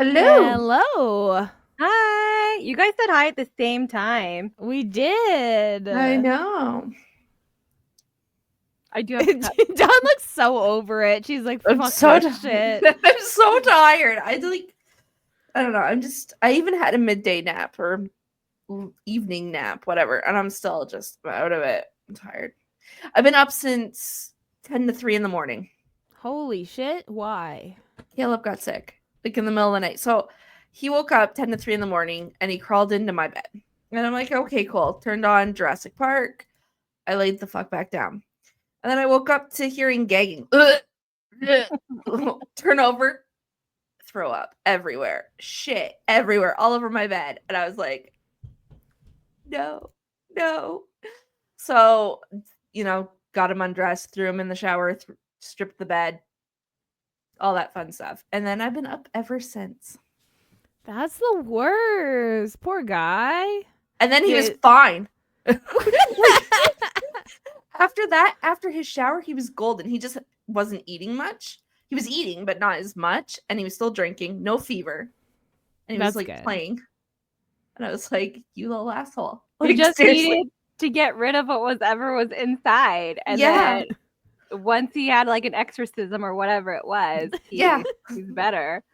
Hello. Hello. Hi. You guys said hi at the same time. We did. I know. I do have to cut. Dawn looks so over it. She's like, I'm fuck so this shit. I'm so tired. I don't know. I even had a midday nap or evening nap, whatever, and I'm still just out of it. I'm tired. I've been up since 10 to 3 in the morning. Holy shit. Why? Caleb got sick, like in the middle of the night. So he woke up 10 to 3 in the morning and he crawled into my bed. And I'm like, okay, cool. Turned on Jurassic Park. I laid the fuck back down. And then I woke up to hearing gagging. Turn over, throw up everywhere. Shit everywhere, all over my bed. And I was like, no. So, got him undressed, threw him in the shower, stripped the bed, all that fun stuff. And then I've been up ever since. That's the worst. Poor guy. And then he was fine. After his shower, he was golden. He just wasn't eating much. He was eating, but not as much. And he was still drinking, no fever. And he was like good. playing. And I was like, you little asshole. He just needed to get rid of whatever was inside. And then once he had like an exorcism or whatever it was, he's better.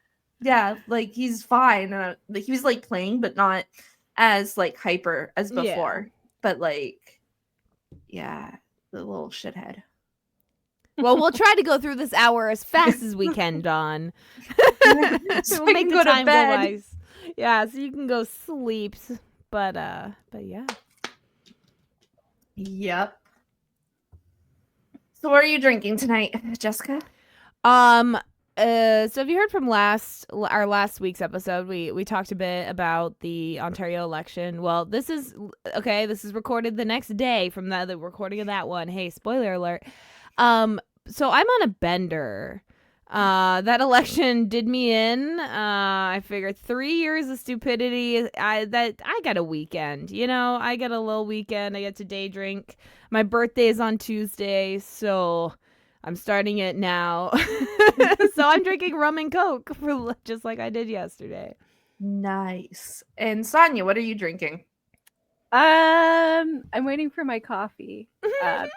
Yeah, like he's fine. He was like playing, but not as like hyper as before. But like, the little shithead. Well, we'll try to go through this hour as fast as we can, Dawn. So we'll make the time go bed. by. Yeah, so you can go sleep. But yeah. Yep. So what are you drinking tonight, Jessica? So have you heard from our last week's episode? We talked a bit about the Ontario election. Well, this is recorded the next day from the recording of that one. Hey, spoiler alert. So I'm on a bender. That election did me in. I figured 3 years of stupidity. I got a weekend. I get a little weekend. I get to day drink. My birthday is on Tuesday, so I'm starting it now. So I'm drinking rum and Coke just like I did yesterday. Nice. And Sonia, what are you drinking? I'm waiting for my coffee.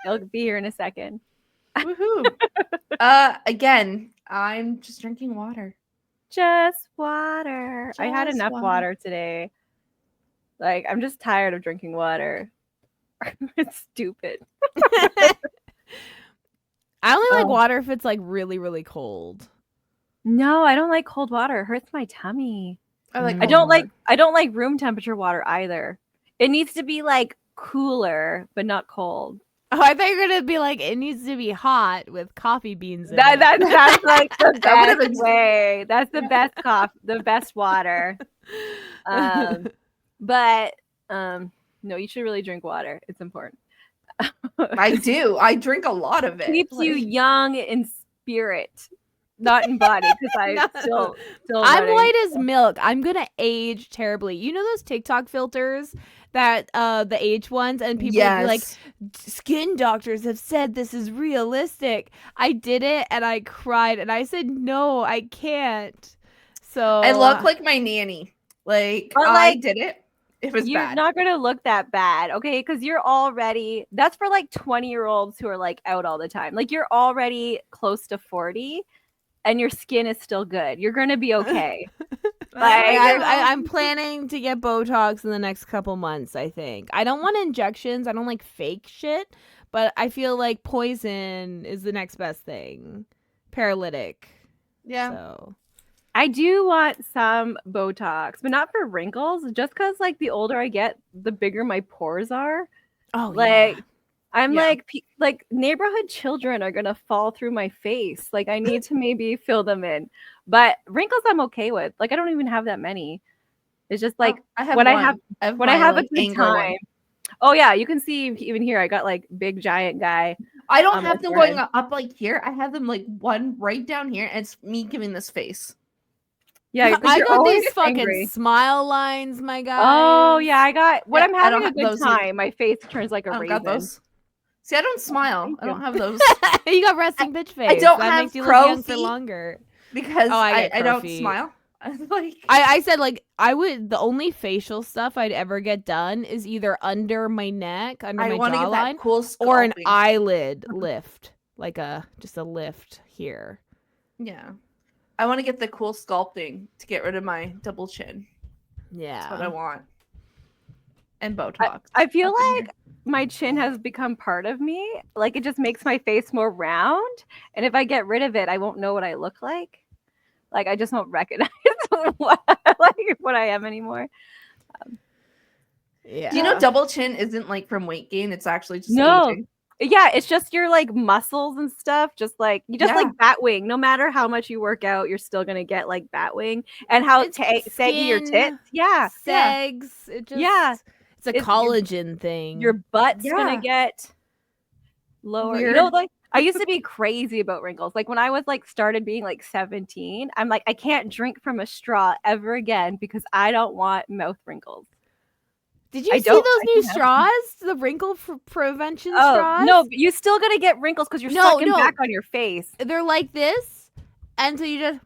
It'll be here in a second. Woohoo. Again, I'm just drinking water. Just water. I had enough water today. Like, I'm just tired of drinking water. It's stupid. I only like water if it's like really, really cold. No, I don't like cold water. It hurts my tummy. I don't like room temperature water either. It needs to be like cooler, but not cold. Oh, I thought you were gonna be like, it needs to be hot with coffee beans in it. That's like the best way. That's the best the best water. But no, you should really drink water. It's important. I do. I drink a lot of it. Keeps you young in spirit, not in body. Because I still I'm white as milk. I'm gonna age terribly. You know those TikTok filters that the age ones, and people be like, skin doctors have said this is realistic. I did it and I cried and I said no, I can't. So I look like my nanny. I did it. It was You're bad. not going to look that bad, okay? Because you're already, that's for like 20-year-olds who are like out all the time. Like, you're already close to 40 and your skin is still good. You're going to be okay. I'm planning to get Botox in the next couple months, I think. I don't want injections. I don't like fake shit, but I feel like poison is the next best thing. Paralytic. Yeah. So I do want some Botox, but not for wrinkles. Just because, like, the older I get, the bigger my pores are. Oh, like, yeah. I'm like neighborhood children are gonna fall through my face. Like, I need to maybe fill them in. But wrinkles, I'm okay with. Like, I don't even have that many. It's just like I have a good time. Oh yeah, you can see even here. I got like big giant guy. I don't have them going up like here. I have them like one right down here, and it's me giving this face. Yeah, I got these fucking smile lines, my guy. Oh yeah, I got I'm having a good time. My face turns like a raisin. Got those. See, I don't smile. I don't have those. You got resting bitch face. I don't that have makes you look young for longer. Because I don't smile. Like, I said like I would. The only facial stuff I'd ever get done is either under my neck, under I my want to get jawline, that cool or an sculpting. eyelid lift, like just a lift here. Yeah. I want to get the cool sculpting to get rid of my double chin. That's what I Yeah. want. And Botox. I feel up in like my chin has become part of me. Like it just makes my face more round. And if I get rid of it, I won't know what I look like. Like I just won't recognize what I am anymore. Yeah. Do you know double chin isn't like from weight gain? It's actually just No. aging. Yeah, it's just your like muscles and stuff. Just like you just Yeah. like bat wing. No matter how much you work out, you're still gonna get like bat wing. And how It's saggy your skin, tits. Yeah. Segs. It just Yeah. It's a It's- collagen thing. Your butt's Yeah. gonna get lower. Weird. You know, like I used to be crazy about wrinkles. Like when I was like started being like 17, I'm like, I can't drink from a straw ever again because I don't want mouth wrinkles. Did you I see don't- those I new don't have straws? The wrinkle prevention Oh straws? no, but you still gonna get wrinkles because you're No, sucking no. back on your face. They're like this, and so you just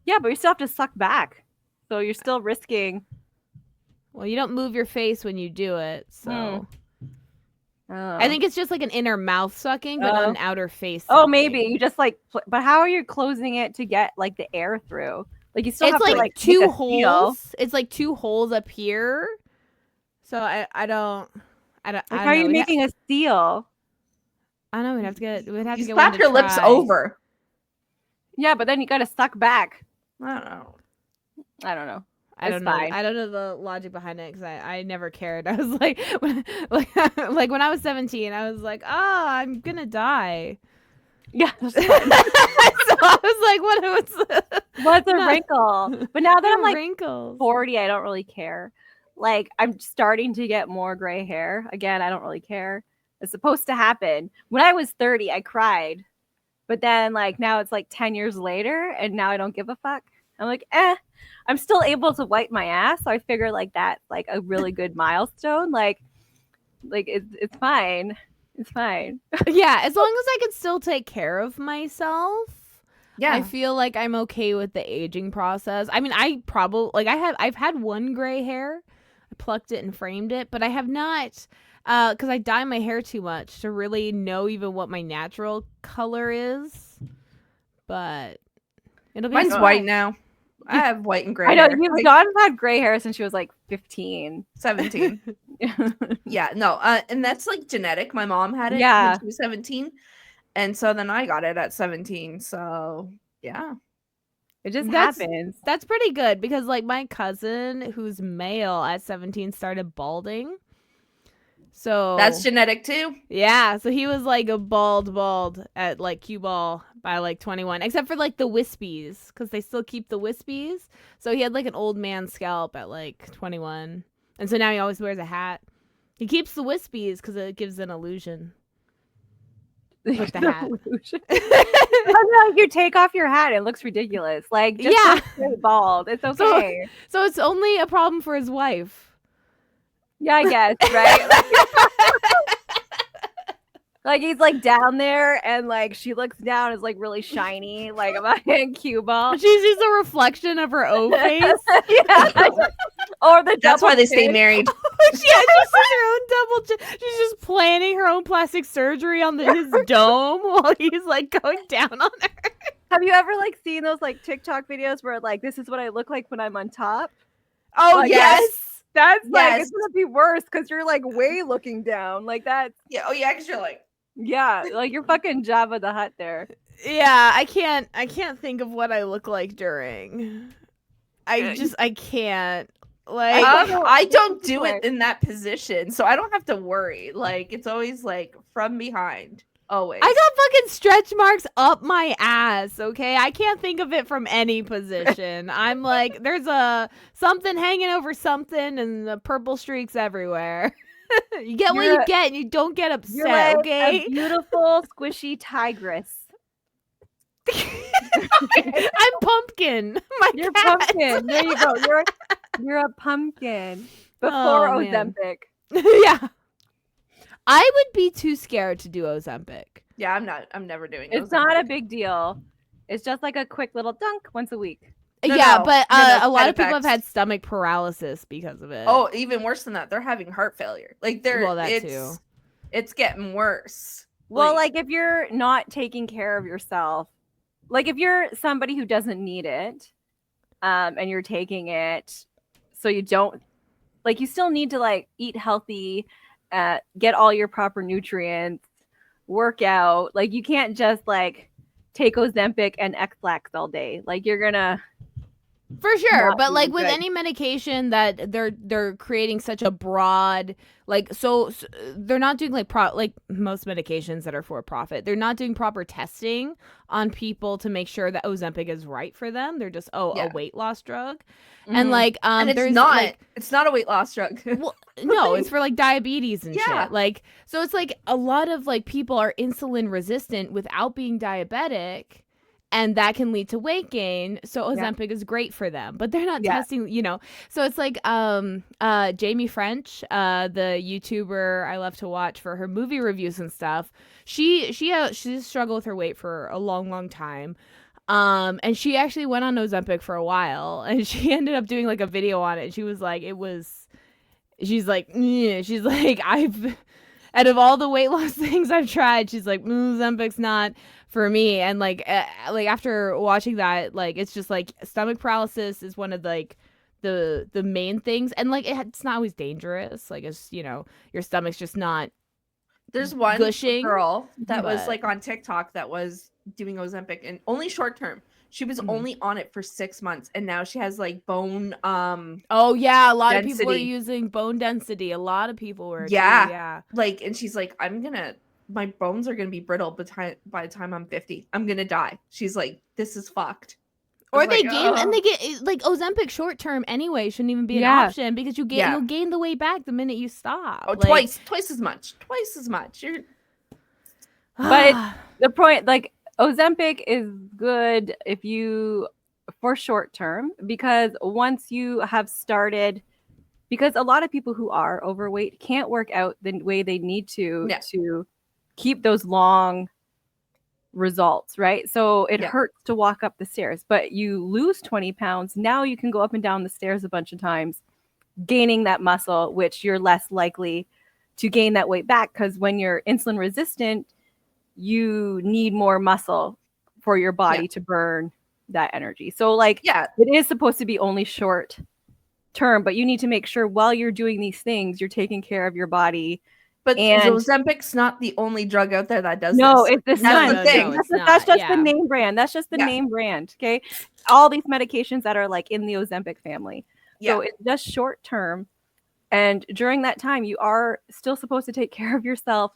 Yeah, but you still have to suck back. So you're still risking. well, you don't move your face when you do it. So Oh. I think it's just like an inner mouth sucking, but not an outer face. Oh, sucking. maybe you just like. But how are you closing it to get like the air through? Like you still It's have like, to like two make a holes. seal. It's like two holes up here. So I don't. Like, I how don't are know. you making a seal? I don't know. We'd have to get. We'd have You to get slap one to your lips try. over. Yeah, but then you gotta suck back. I don't know. I don't know. I It's don't know. fine. I don't know the logic behind it because I never cared. I was like, like when I was 17, I was like, oh, I'm gonna die. Yeah, that's So fine. I was like, What's a Not- wrinkle? But now that I'm like wrinkles? 40, I don't really care. Like I'm starting to get more gray hair. Again, I don't really care. It's supposed to happen. When I was 30, I cried. But then like now it's like 10 years later and now I don't give a fuck. I'm like, I'm still able to wipe my ass. So I figure like that's like a really good milestone. Like it's fine. It's fine. Yeah, as long as I can still take care of myself. Yeah. I feel like I'm okay with the aging process. I mean, I probably like I've had one gray hair. I plucked it and framed it, but I have not because I dye my hair too much to really know even what my natural color is. But it'll be Mine's fine. white now. I have white and gray I know hair. Like, Dawn's had gray hair since she was like 15. 17. Yeah, no. And that's like genetic. My mom had it Yeah. when she was 17. And so then I got it at 17. So yeah. It just That's- happens. That's pretty good because like my cousin who's male at 17 started balding. So That's genetic too. yeah, so he was like a bald at like cue ball by like 21, except for like the wispies because they still keep the wispies. So he had like an old man scalp at like 21, and so now he always wears a hat. He keeps the wispies because it gives an illusion. With the hat. Like you take off your hat, it looks ridiculous. Like just Yeah. go straight bald. It's okay. So it's only a problem for his wife. Yeah, I guess, right? Like he's like down there and like she looks down, it's like really shiny, like I'm in cue ball. She sees a reflection of her own face. Yeah. Or the That's why double they stay chin. married. She sees her own double chin. She's just planning her own plastic surgery on his dome while he's like going down on her. Have you ever like seen those like TikTok videos where like this is what I look like when I'm on top? Oh Like, yes. That's like Yes. it's gonna be worse because you're like way looking down. Like that's Yeah. Oh yeah, because you're like, yeah, like you're fucking Jabba the Hutt there. Yeah, I can't think of what I look like during. I can't. Like I don't do Like- it in that position, so I don't have to worry. Like it's always like from behind. Always. I got fucking stretch marks up my ass, okay? I can't think of it from any position. I'm like, there's something hanging over something and the purple streaks everywhere. You get what You're you get and you don't get You're upset, like okay? a beautiful, squishy tigress. I'm Pumpkin. My You're cat. pumpkin. There you go. You're a pumpkin. Before Oh, man. Ozempic. Yeah. I would be too scared to do Ozempic. Yeah, I'm not. I'm never doing it. It's not a big deal. It's just like a quick little dunk once a week. No, yeah, no. but No, no, a lot side of people have effects. had stomach paralysis because of it. Oh, even worse than that. They're having heart failure. Like well, that too. it's getting worse. Well, like if you're not taking care of yourself, like if you're somebody who doesn't need it, and you're taking it, so you don't, like, you still need to like eat healthy, get all your proper nutrients, work out. Like you can't just like take Ozempic and X-Lax all day. Like you're gonna For sure, not but be like with good. any medication that they're creating such a broad, like, so they're not doing like like most medications that are for profit. They're not doing proper testing on people to make sure that Ozempic is right for them. They're just a weight loss drug. And Mhm. like and it's there's not like, it's not a weight loss drug. well, no, it's for like diabetes and Yeah. shit. Like, so it's like a lot of like people are insulin resistant without being diabetic, and that can lead to weight gain. So Ozempic is great for them, but they're not testing, you know. So it's like Jamie French, the YouTuber I love to watch for her movie reviews and stuff. She's struggled with her weight for a long time. And she actually went on Ozempic for a while, and she ended up doing like a video on it. And she was like, she's like, I've, out of all the weight loss things I've tried, she's like, Ozempic's not for me. And like after watching that, like, it's just like stomach paralysis is one of like the main things. And like, it's not always dangerous. Like, it's, you know, your stomach's just not There's one gushing, girl that was but- like on TikTok that was doing Ozempic and only short term. She was only on it for 6 months, and now she has like bone oh yeah, a lot of people were density. using bone density. A lot of people were too, Yeah. yeah. Like, and she's like, my bones are gonna be brittle by the time I'm 50. I'm gonna die. She's like, this is fucked. I Or was they like, gain, and "Ugh." they get like Ozempic short term anyway shouldn't even be an Yeah. option, because you'll gain the weight back the minute you stop. Oh, Like, twice as much. You're But the point, like, Ozempic is good if you, for short term, because once you have started, because a lot of people who are overweight can't work out the way they need to keep those long results, right? So it hurts to walk up the stairs, but you lose 20 pounds. Now you can go up and down the stairs a bunch of times, gaining that muscle, which you're less likely to gain that weight back, because when you're insulin resistant, you need more muscle for your body to burn that energy. So like, it is supposed to be only short term, but you need to make sure while you're doing these things, you're taking care of your body. But and Ozempic's not the only drug out there that does no, this. it's That's the thing. That's just the name brand. That's just the name brand. Okay. All these medications that are like in the Ozempic family. So it's just short term. And during that time, you are still supposed to take care of yourself,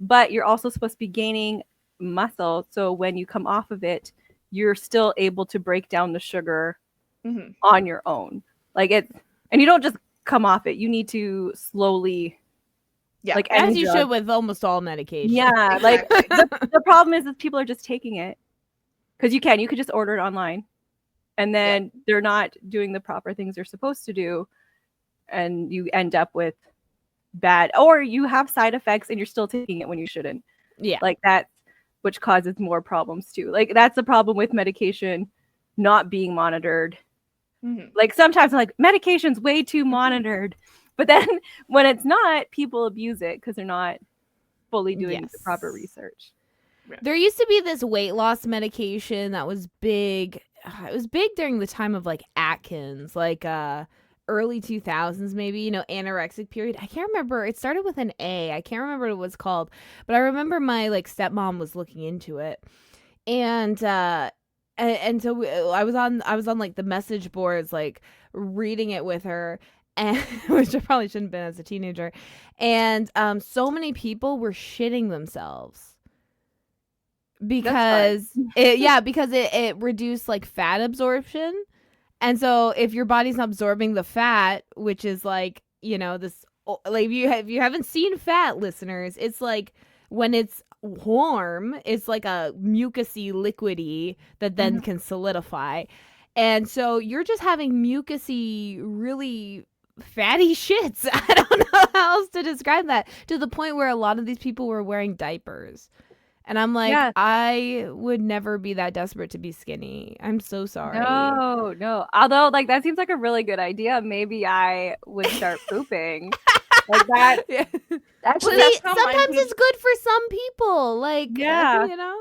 but you're also supposed to be gaining muscle. So when you come off of it, you're still able to break down the sugar on your own. Like and you don't just come off it. You need to slowly, like, as you should with almost all medication. Yeah, like the problem is people are just taking it because you could just order it online, and then they're not doing the proper things they're supposed to do, and you end up with bad, or you have side effects and you're still taking it when you shouldn't. Yeah, like that, which causes more problems too. Like that's the problem with medication not being monitored. Like sometimes like medication's way too monitored, but then when it's not, people abuse it because they're not fully doing the proper research. There used to be this weight loss medication that was big. It was big during the time of like Atkins, like early 2000s, maybe, you know, anorexic period. I can't remember. It started with an A. I can't remember what it was called, but I remember my like stepmom was looking into it, and so I was on like the message boards, like reading it with her, and which I probably shouldn't have been as a teenager, and so many people were shitting themselves because it reduced like fat absorption. And so if your body's not absorbing the fat, which is like, you know, this, like if you haven't seen fat, listeners, it's like when it's warm, it's like a mucousy liquidy that then can solidify. And so you're just having mucousy, really fatty shits. I don't know how else to describe that, to the point where a lot of these people were wearing diapers. And I'm like, Yeah. I would never be that desperate to be skinny. I'm so sorry. No. Although, like, that seems like a really good idea. Maybe I would start pooping like that. Yeah. Actually, See, that's how mine sometimes it's poops. good for some people. Like, Yeah. you know?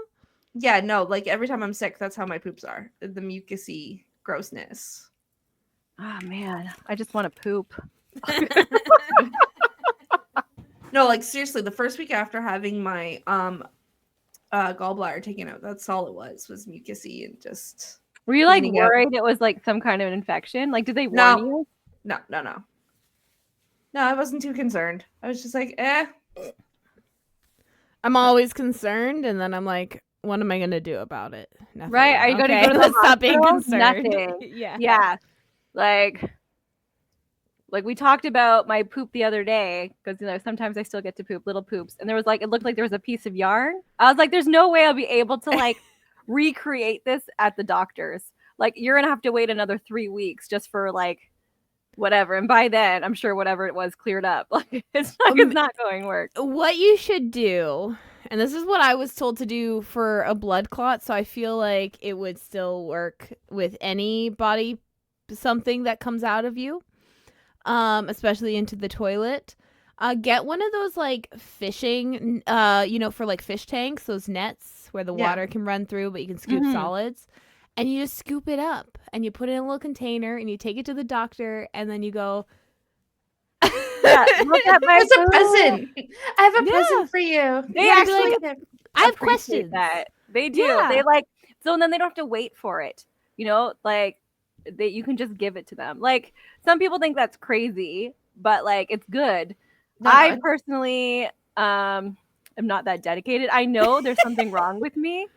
Yeah, no, like every time I'm sick, that's how my poops are. The mucusy grossness. Oh man, I just want to poop. No, like seriously, the first week after having my gallbladder taken out, that's all it was mucusy and just Were you like cleaning out. worried it was like some kind of infection? Like, did they warn you? No. No, I wasn't too concerned. I was just like, eh. I'm always concerned, and then I'm like, what am I gonna do about it? Nothing. Right? Are you going to go to the let's stop being hospital? concerned. Nothing. Yeah. Yeah. Like we talked about my poop the other day because sometimes I still get to poop little poops, and there was like it looked like there was a piece of yarn. I was like, there's no way I'll be able to like recreate this at the doctor's. Like you're gonna have to wait another 3 weeks just for like whatever, and by then I'm sure whatever it was cleared up. Like it's not going to work. What you should do, and this is what I was told to do for a blood clot, so I feel like it would still work with any body something that comes out of you, especially into the toilet. Get one of those like fishing, for like fish tanks, those nets where the water can run through, but you can scoop solids. And you just scoop it up and you put it in a little container and you take it to the doctor and then you go, Yeah, look at my It's a food. present. I have a present for you. They Yeah, actually I have appreciate questions. that. They do. Yeah. They like so then they don't have to wait for it. Like you can just give it to them. Like some people think that's crazy, but like it's good. No, I personally am not that dedicated. I know there's something wrong with me.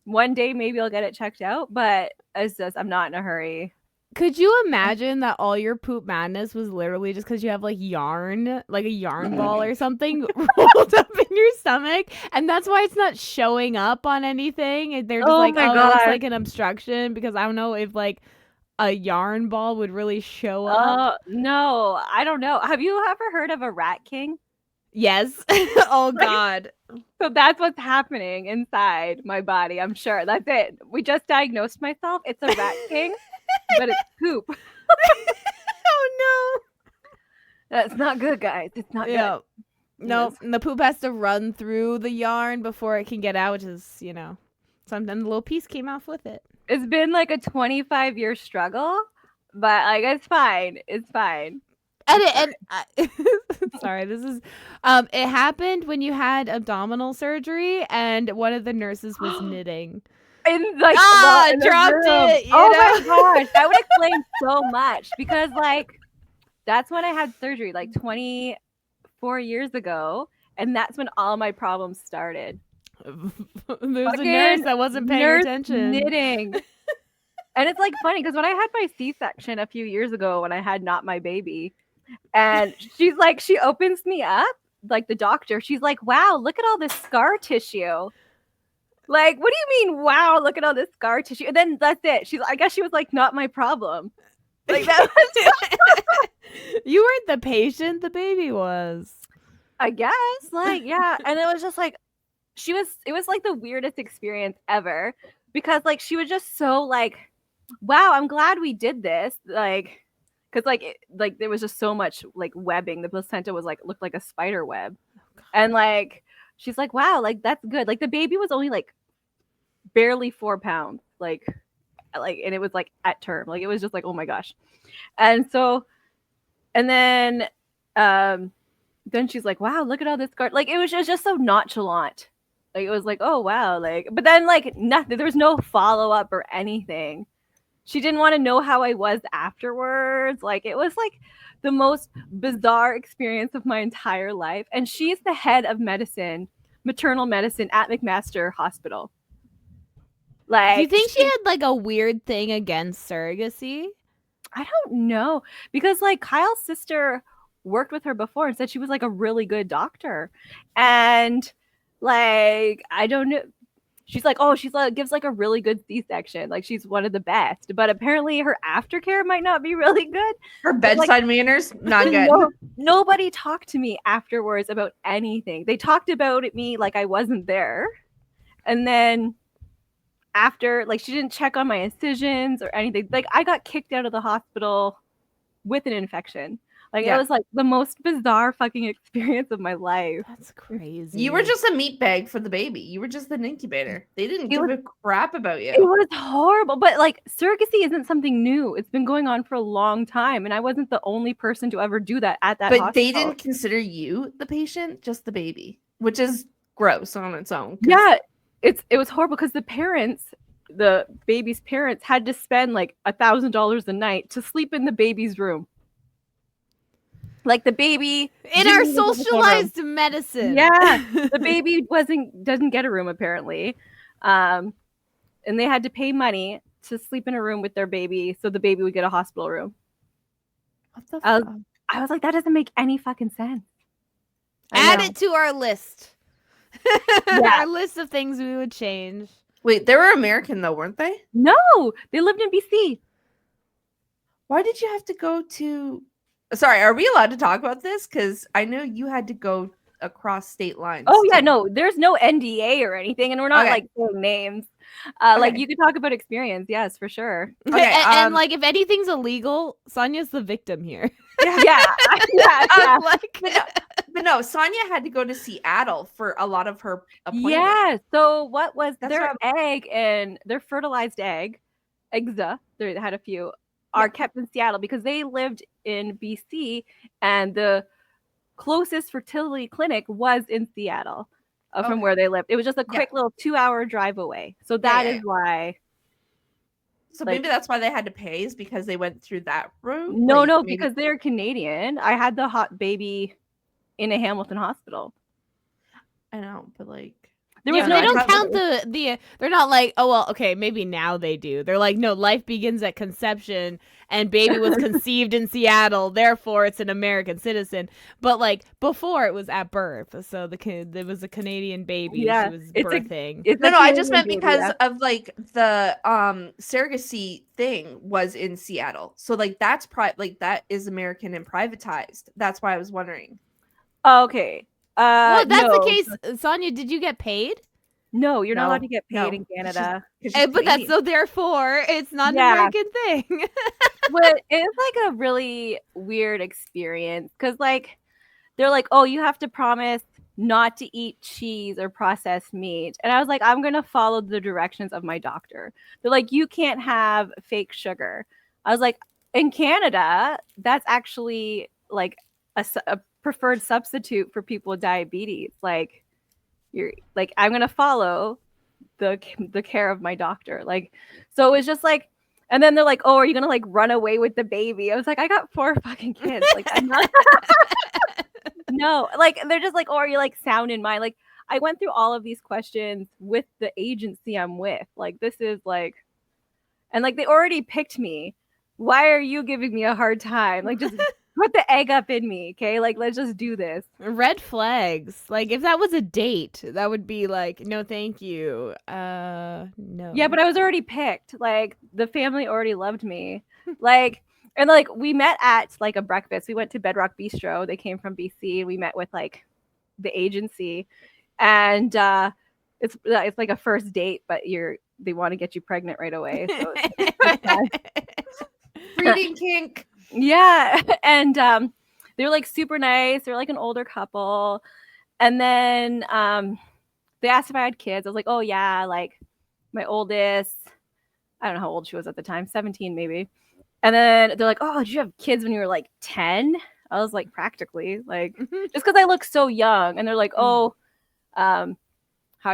One day maybe I'll get it checked out, but it's just I'm not in a hurry. Could you imagine that all your poop madness was literally just because you have like yarn, like a yarn ball or something rolled up in your stomach, and that's why it's not showing up on anything? And they're just Oh like, my oh, it looks God. like an obstruction, because I don't know if like a yarn ball would really show up. No, I don't know. Have you ever heard of a rat king? Yes. Oh God. So that's what's happening inside my body. I'm sure. That's it. We just diagnosed myself. It's a rat king, but it's poop. Oh That's not good, guys. It's not no. Yeah. good. No, and the poop has to run through the yarn before it can get out, which is, something. The little piece came off with it. It's been like a 25-year struggle, but like it's fine. It's fine. Sorry, this is it happened when you had abdominal surgery and one of the nurses was knitting. And like in the dropped room. it. My gosh, that would explain so much because like that's when I had surgery like 24 years ago, and that's when all my problems started. There's a nurse that wasn't paying attention. Knitting. And it's like funny because when I had my C-section a few years ago when I had not my baby, and she's like, she opens me up, like the doctor, she's like, wow, look at all this scar tissue. Like, what do you mean, wow, look at all this scar tissue? And then that's it. I guess she was like, not my problem. Like that was You weren't the patient, the baby was. I guess. Like, yeah. And it was just like it was like the weirdest experience ever because like she was just so like, wow, I'm glad we did this. Like, because like there was just so much like webbing. The placenta was like looked like a spider web. And like she's like, wow, like that's good. Like the baby was only like barely 4 pounds. Like and it was like at term. Like it was just like, oh my gosh. And so and then she's like, wow, look at all this scar. Like it was just so nonchalant. Like it was like, oh wow, like but then like nothing, there was no follow-up or anything. She didn't want to know how I was afterwards. Like it was like the most bizarre experience of my entire life. And she's the head of medicine, maternal medicine at McMaster Hospital. Like, do you think she had like a weird thing against surrogacy? I don't know, because like Kyle's sister worked with her before and said she was like a really good doctor, and like I don't know. she's like, oh, she's like gives like a really good C-section. Like she's one of the best. But apparently her aftercare might not be really good. Her bedside manners, not good. Nobody talked to me afterwards about anything. They talked about me like I wasn't there. And then after, like, she didn't check on my incisions or anything. Like, I got kicked out of the hospital with an infection. Like, it was like the most bizarre fucking experience of my life. That's crazy. You were just a meat bag for the baby. You were just an incubator. They didn't give a crap about you. It was horrible. But like, surrogacy isn't something new. It's been going on for a long time. And I wasn't the only person to ever do that at that hospital. But they didn't consider you the patient, just the baby, which is gross on its own. Yeah, it was horrible because the baby's parents had to spend like $1,000 a night to sleep in the baby's room. Like the baby in our socialized medicine. Yeah, the baby doesn't get a room apparently, and they had to pay money to sleep in a room with their baby so the baby would get a hospital room. What the fuck? I was like, that doesn't make any fucking sense. Add it to our list. Our list of things we would change. Wait, they were American though, weren't they? No, they lived in BC. Why did you have to go to? Sorry, are we allowed to talk about this? Because I know you had to go across state lines. Oh yeah, no, there's no NDA or anything, and we're not like saying names. Like you could talk about experience, yes, for sure. Okay, and like if anything's illegal, Sonia's the victim here. Yeah. But no, Sonia had to go to Seattle for a lot of her appointments. Yeah. So what was their egg and their fertilized eggs? They had a few. Are kept in Seattle because they lived in BC and the closest fertility clinic was in Seattle from where they lived. It was just a quick little 2-hour drive away. So that is why. So maybe that's why they had to pay, is because they went through that route? No, because they're Canadian. I had the hot baby in a Hamilton hospital. I know, but like they don't count the they're not like, oh well, okay, maybe now they do. They're like, no, life begins at conception and baby was conceived in Seattle, therefore it's an American citizen. But like before it was at birth, so there was a Canadian baby she was birthing. No, I just meant because of like the surrogacy thing was in Seattle. So like that's that is American and privatized. That's why I was wondering. Okay. Well, that's the case. Sonia, did you get paid? No, you're not allowed to get paid in Canada. But that's so therefore it's not an American thing. But it's like a really weird experience because like they're like, oh, you have to promise not to eat cheese or processed meat. And I was like, I'm going to follow the directions of my doctor. They're like, you can't have fake sugar. I was like, in Canada, that's actually like a preferred substitute for people with diabetes. Like you're like, I'm gonna follow the care of my doctor. Like, so it was just like, and then they're like, oh, are you gonna like run away with the baby? I was like, I got 4 fucking kids. Like, I'm not. No, like they're just like, oh, are you like sound in mind? Like, I went through all of these questions with the agency I'm with. Like, this is like, and like they already picked me. Why are you giving me a hard time? Like, just put the egg up in me, okay? Like, let's just do this. Red flags. Like, if that was a date, that would be like, no, thank you. No. Yeah, but I was already picked. Like, the family already loved me. Like, and like we met at like a breakfast. We went to Bedrock Bistro. They came from BC. We met with like the agency, and it's like a first date, but they want to get you pregnant right away. So breeding kink. Yeah, and they were like super nice. They're like an older couple, and then they asked if I had kids. I was like, oh yeah, like my oldest, I don't know how old she was at the time, 17 maybe. And then they're like, oh, did you have kids when you were like 10? I was like, practically, like just because I look so young. And they're like, oh, how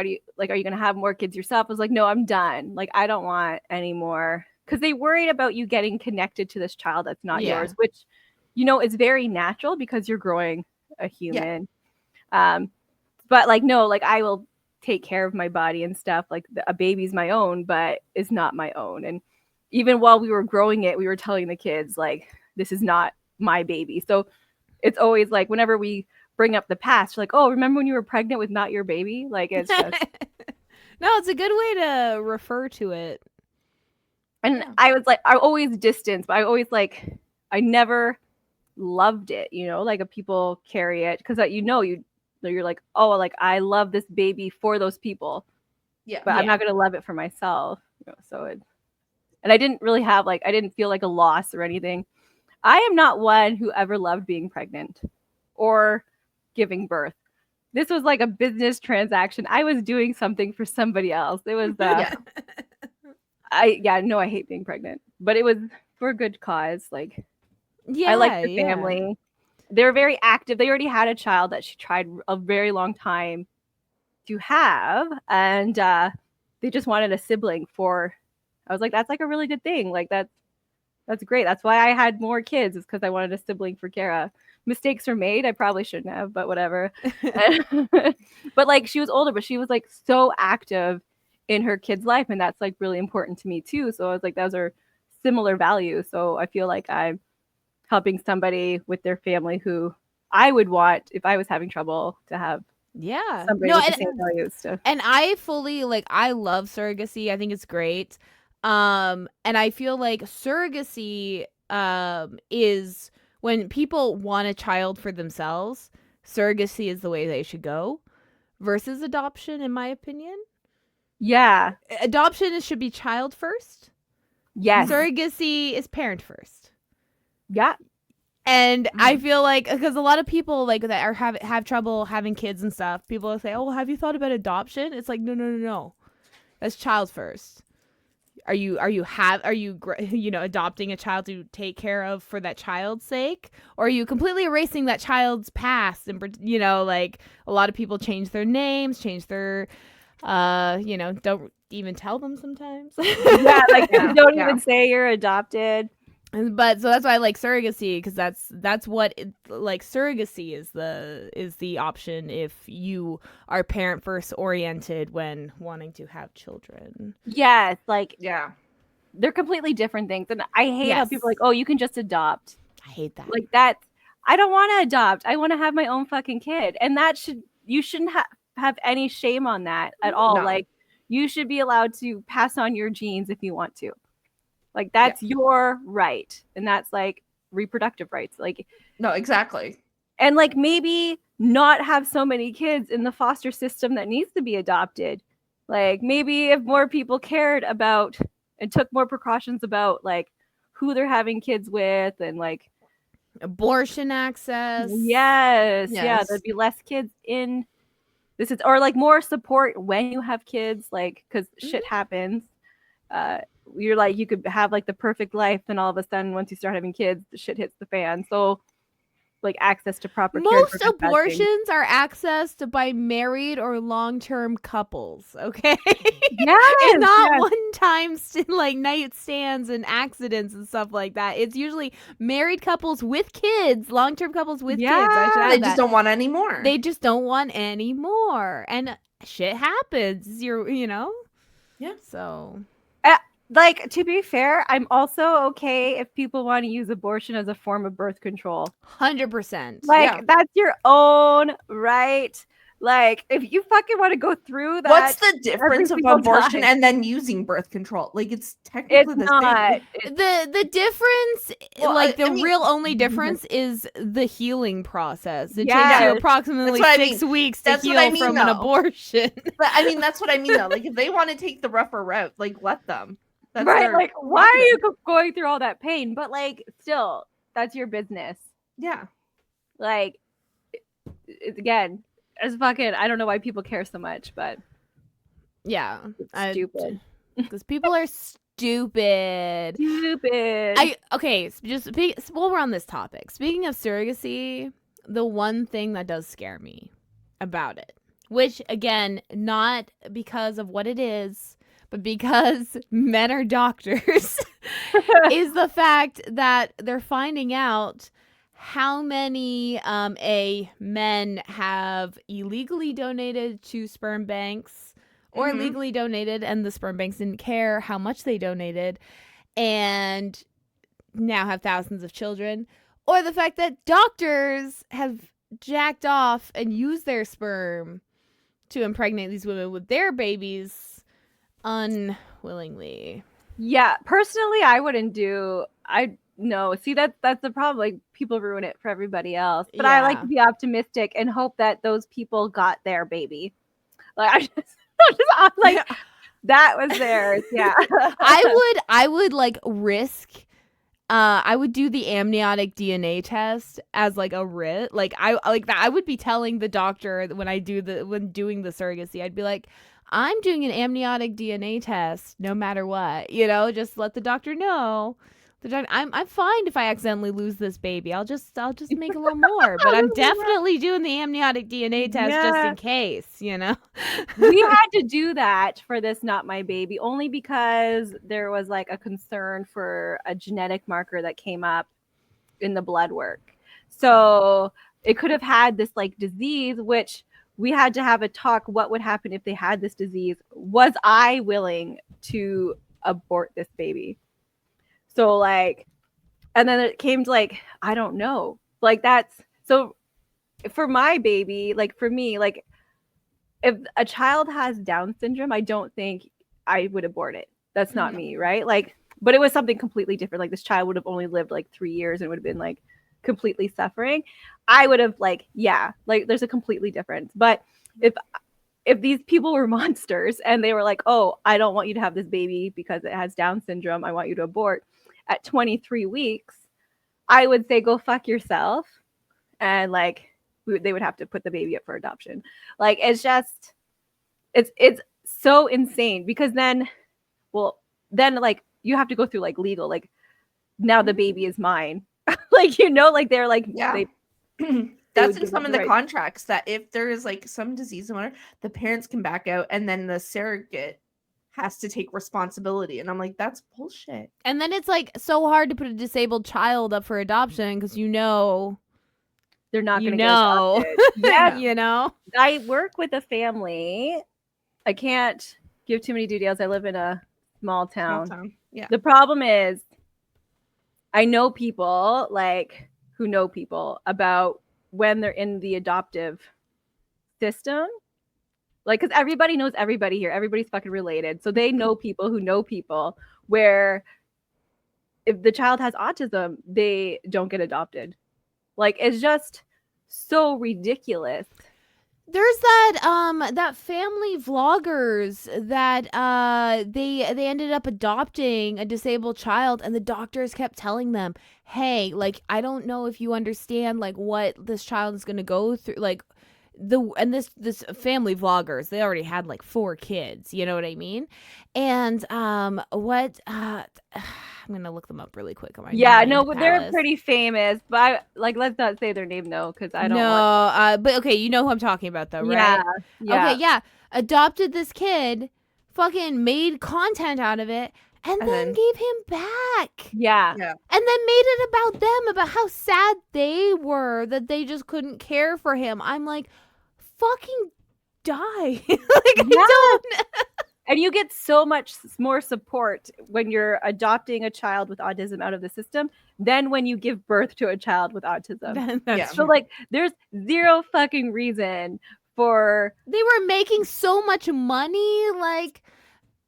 do you like? Are you gonna have more kids yourself? I was like, no, I'm done. Like, I don't want any more. Because they worried about you getting connected to this child that's not yours, which, you know, is very natural because you're growing a human. Yeah. But like, no, like I will take care of my body and stuff. Like a baby's my own, but it's not my own. And even while we were growing it, we were telling the kids, like, this is not my baby. So it's always like whenever we bring up the past, like, oh, remember when you were pregnant with not your baby? Like, it's just... No, it's a good way to refer to it. And Yeah. I was like, I always distanced, but I always like, I never loved it, like if people carry it, because you're like, oh, like I love this baby for those people, Yeah. but I'm Yeah. not gonna love it for myself. So it, and I didn't really have like, I didn't feel like a loss or anything. I am not one who ever loved being pregnant or giving birth. This was like a business transaction. I was doing something for somebody else. It was Yeah. I hate being pregnant, but it was for a good cause. Like, Yeah, I like the yeah. family. They were very active. They already had a child that she tried a very long time to have, and they just wanted a sibling for. I was like, that's like a really good thing. Like that's great. That's why I had more kids, is because I wanted a sibling for Kara. Mistakes were made. I probably shouldn't have, but whatever. But like, she was older, but she was like so active in her kid's life, and that's like really important to me too. So I was like, those are similar values. So I feel like I'm helping somebody with their family who I would want, if I was having trouble, to have Yeah. somebody No, with the same values. and I fully I love surrogacy. I think it's great. And I feel like surrogacy is when people want a child for themselves, surrogacy is the way they should go versus adoption, in my opinion. Yeah. Adoption should be child first. Yes. Surrogacy is parent first. Yeah. And I feel like, because a lot of people like that are have trouble having kids and stuff, people will say, "Oh, have you thought about adoption?" It's like, no. That's child first. Are you adopting a child to take care of for that child's sake, or are you completely erasing that child's past? And like a lot of people change their names, change their don't even tell them sometimes. Yeah, like Yeah, don't yeah. even say you're adopted. But so that's why I like surrogacy, because that's what surrogacy is the option if you are parent first oriented when wanting to have children. Yes, like Yeah. they're completely different things. And I hate how Yes. people are like, oh, you can just adopt. I hate that. Like that. I don't want to adopt. I want to have my own fucking kid. And you shouldn't have any shame on that at all. No. Like, you should be allowed to pass on your genes if you want to. Like, that's your right. And that's like reproductive rights. Like, No, exactly. and like maybe not have so many kids in the foster system that needs to be adopted. Like, maybe if more people cared about and took more precautions about like who they're having kids with, and like Abortion access. yeah, Yes. there'd be less kids in this, is or like more support when you have kids, like, because shit happens. You're like, you could have like the perfect life, and all of a sudden once you start having kids, the shit hits the fan. So like access to proper care. Most abortions are accessed by married or long-term couples, okay? Yes, It's not yes. one-time nightstands and accidents and stuff like that. It's usually married couples with kids, long-term couples with kids. I should add They that. just don't want any more. They just don't want any more. And shit happens. Yeah. So Like, to be fair, I'm also okay if people want to use abortion as a form of birth control. 100%. Like, that's your own right. Like, if you fucking want to go through that, What's the difference of single abortion time. and then using birth control? Like, it's technically it's the not. same. The difference, Well, I mean- real only difference is the healing process. It takes Yes. you approximately That's what I 6 mean. weeks to That's what heal I mean, from an though. abortion. But I mean, that's what I mean, though. Like, if they want to take the rougher route, like, let them. That's Right? their Like, why are you prerogative. going through all that pain? But like, still, that's your business. Yeah. Like, it's again, as fucking, I don't know why people care so much, but Yeah. it's stupid. Because people are stupid. Stupid. While we're on this topic, speaking of surrogacy, the one thing that does scare me about it, which again, not because of what it is, but because men are doctors, is the fact that they're finding out how many men have illegally donated to sperm banks, or Mhm. legally donated and the sperm banks didn't care how much they donated and now have thousands of children, or the fact that doctors have jacked off and used their sperm to impregnate these women with their babies unwillingly. Yeah, personally, I wouldn't do. I no. See, that's the problem. Like people ruin it for everybody else. But I like Yeah. to be optimistic and hope that those people got their baby. Like I'm like that was theirs. Yeah. I would like risk. I would do the amniotic DNA test as like a risk. Like I like that. I would be telling the doctor when doing the surrogacy. I'd be like, I'm doing an amniotic DNA test, no matter what. You know, just let the doctor know. I'm fine if I accidentally lose this baby. I'll just make a little more. But I'm definitely doing the amniotic DNA test just in case. You know. We had to do that for this Not My Baby only because there was like a concern for a genetic marker that came up in the blood work. So it could have had this like disease, which we had to have a talk. What would happen if they had this disease? Was I willing to abort this baby? So like, and then it came to like, I don't know. Like that's so for my baby, like for me, like if a child has Down syndrome, I don't think I would abort it. That's not me, right? Like, but it was something completely different. Like this child would have only lived like 3 years and would have been like completely suffering. I would have like, yeah, like there's a completely difference. But if these people were monsters and they were like, oh, I don't want you to have this baby because it has Down syndrome, I want you to abort at 23 weeks, I would say go fuck yourself. And like they would have to put the baby up for adoption. Like it's just it's so insane because then like you have to go through like legal, like now the baby is mine. Like like they're like that's in some of the contracts that if there is like some disease and whatever, the parents can back out and then the surrogate has to take responsibility. And I'm like, that's bullshit. And then it's like so hard to put a disabled child up for adoption because they're not going to get adopted. Yeah, you know. I work with a family. I can't give too many details. I live in a small town. Yeah. The problem is I know people like who know people about when they're in the adoptive system. Like, because everybody knows everybody here. Everybody's fucking related. So they know people who know people where if the child has autism, they don't get adopted. Like, it's just so ridiculous. There's that family vloggers that they ended up adopting a disabled child and the doctors kept telling them, hey, like I don't know if you understand like what this child is going to go through, like this family vloggers, they already had like 4 kids, you know what I mean? And I'm gonna look them up really quick on my but they're pretty famous, but let's not say their name though, because I don't want... but okay, you know who I'm talking about though, right? Yeah. Okay, yeah. Adopted this kid, fucking made content out of it, and then gave him back. Yeah. And then made it about them, about how sad they were that they just couldn't care for him. I'm like, fucking die. I don't. And you get so much more support when you're adopting a child with autism out of the system than when you give birth to a child with autism. So like there's zero fucking reason for... They were making so much money, like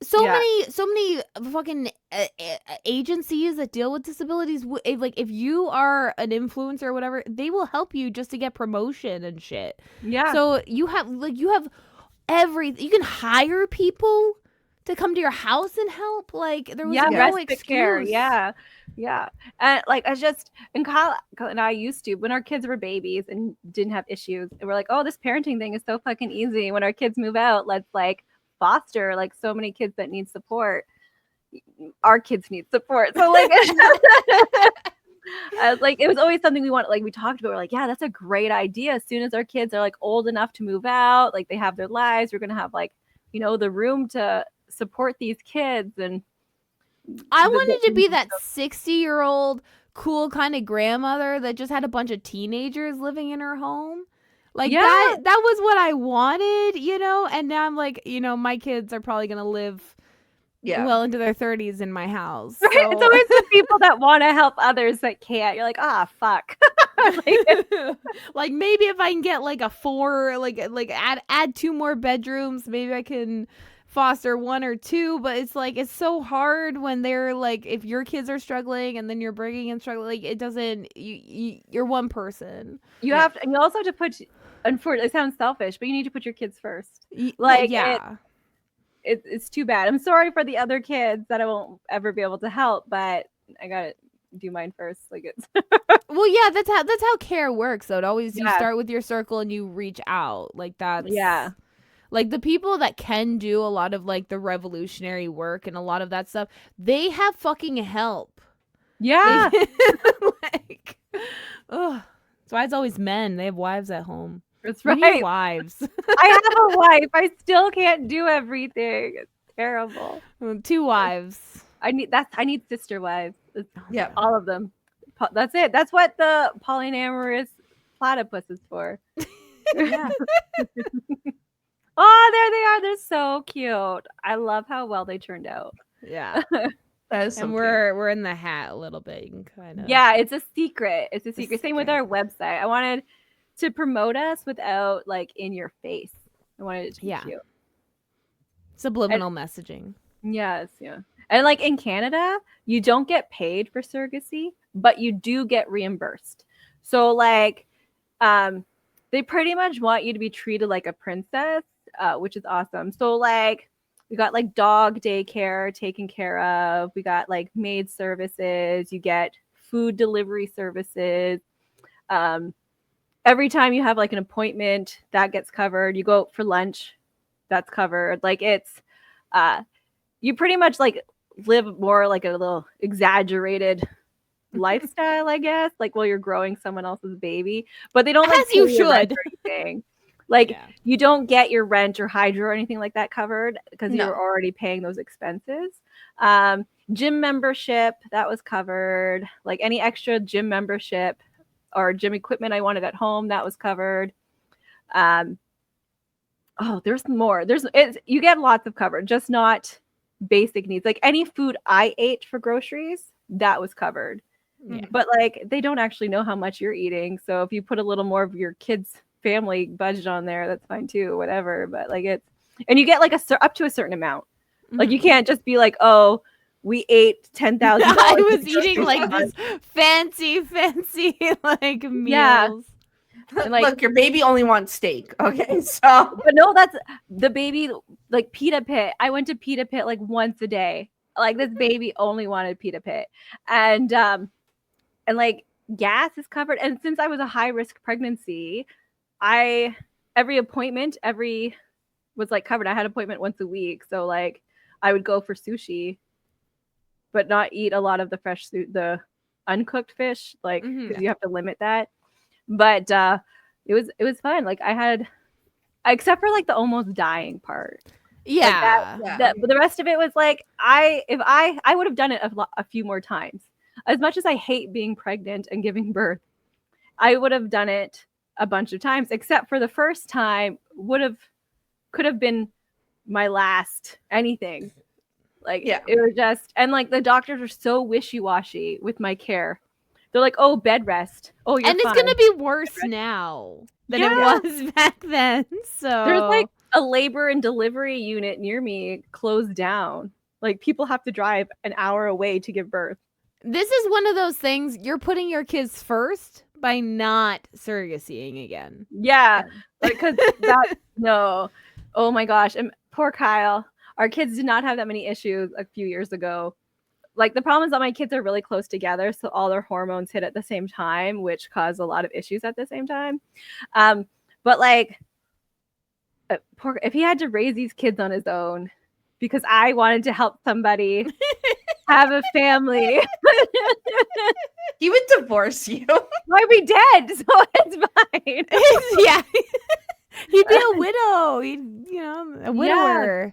so many fucking agencies that deal with disabilities, like if you are an influencer or whatever, they will help you just to get promotion and shit. So you have everything. You can hire people to come to your house and help. Like there was no excuse. Care. And like I just, and Kyle and I used to, when our kids were babies and didn't have issues, and we're like, oh, this parenting thing is so fucking easy. When our kids move out, let's like foster like so many kids that need support. Our kids need support. So like I was like, it was always something we want, like we talked about. We're like, yeah, that's a great idea. As soon as our kids are like old enough to move out, like they have their lives, we're gonna have like, the room to support these kids. And I wanted to be that 60-year-old cool kind of grandmother that just had a bunch of teenagers living in her home. Like that was what I wanted, and now I'm like, my kids are probably gonna live well into their 30s in my house. So. It's always the people that want to help others that can't. You're like, fuck. Like maybe if I can get like a 4, like add 2 more bedrooms, maybe I can foster 1 or 2. But it's like it's so hard when they're like, if your kids are struggling and then you're bringing in struggling, like it doesn't. You're one person. You have to, and you also have to put. Unfortunately, it sounds selfish, but you need to put your kids first. Like, yeah. It's too bad. I'm sorry for the other kids that I won't ever be able to help, but I gotta do mine first. Like it's Well, yeah, that's how care works. Though, it always you Yeah. start with your circle and you reach out. Like that's Yeah. Like the people that can do a lot of like the revolutionary work and a lot of that stuff, they have fucking help. Yeah. Like, ugh. That's why it's always men. They have wives at home. That's We need right. wives. I have a wife. I still can't do everything. It's terrible. 2 wives. I need sister wives. It's Yeah. all of them. That's it. That's what the polyamorous platypus is for. Yeah. Oh, there they are. They're so cute. I love how well they turned out. Yeah. That is so And cute. we're in the hat a little bit. You can kind of. Yeah, it's a secret. It's a secret. Same with secret. our website. I wanted to promote us without like in your face. I wanted it to be cute. Subliminal messaging. Yes, yeah. And like in Canada, you don't get paid for surrogacy, but you do get reimbursed. So like they pretty much want you to be treated like a princess, which is awesome. So like we got like dog daycare taken care of. We got like maid services. You get food delivery services. Every time you have like an appointment, that gets covered. You go out for lunch, that's covered. Like it's you pretty much like live more like a little exaggerated lifestyle, I guess, like while you're growing someone else's baby. But they don't like As you pay your rent should. or anything. Like Yeah. you don't get your rent or hydro or anything like that covered because No. you're already paying those expenses. Gym membership, that was covered. Like any extra gym membership or gym equipment I wanted at home, that was covered. Oh, there's more. You get lots of coverage, just not basic needs. Like any food I ate for groceries, that was covered. Yeah. But like they don't actually know how much you're eating. So if you put a little more of your kids' family budget on there, that's fine too, whatever. But like and you get like up to a certain amount. Like you can't just be like, oh, we ate $10,000. I was eating like this fancy like meals. Yeah. And, like, look, your baby only wants steak. Okay, so but no, that's the baby. Like pita pit, I went to pita pit like once a day. Like this baby only wanted pita pit, and like gas is covered. And since I was a high risk pregnancy, every appointment was like covered. I had an appointment once a week, so like I would go for sushi, but not eat a lot of the uncooked fish, like because you have to limit that. But it was fun. Like I had, except for like the almost dying part. Yeah. But the rest of it was like I would have done it a few more times. As much as I hate being pregnant and giving birth, I would have done it a bunch of times. Except for the first time, could have been my last anything. Like it was just, and like the doctors are so wishy-washy with my care. They're like, oh, bed rest. Oh, you're and it's fine. gonna be worse now than it was back then. So there's like a labor and delivery unit near me closed down. Like people have to drive an hour away to give birth. This is one of those things, you're putting your kids first by not surrogacying again. Yeah, because no. Oh my gosh, and poor Kyle. Our kids did not have that many issues a few years ago. Like the problem is that my kids are really close together, so all their hormones hit at the same time, which cause a lot of issues at the same time. But like, if he had to raise these kids on his own, because I wanted to help somebody have a family, he would divorce you. why be dead? So it's fine. Yeah, he'd be a widow. A widower. Yeah.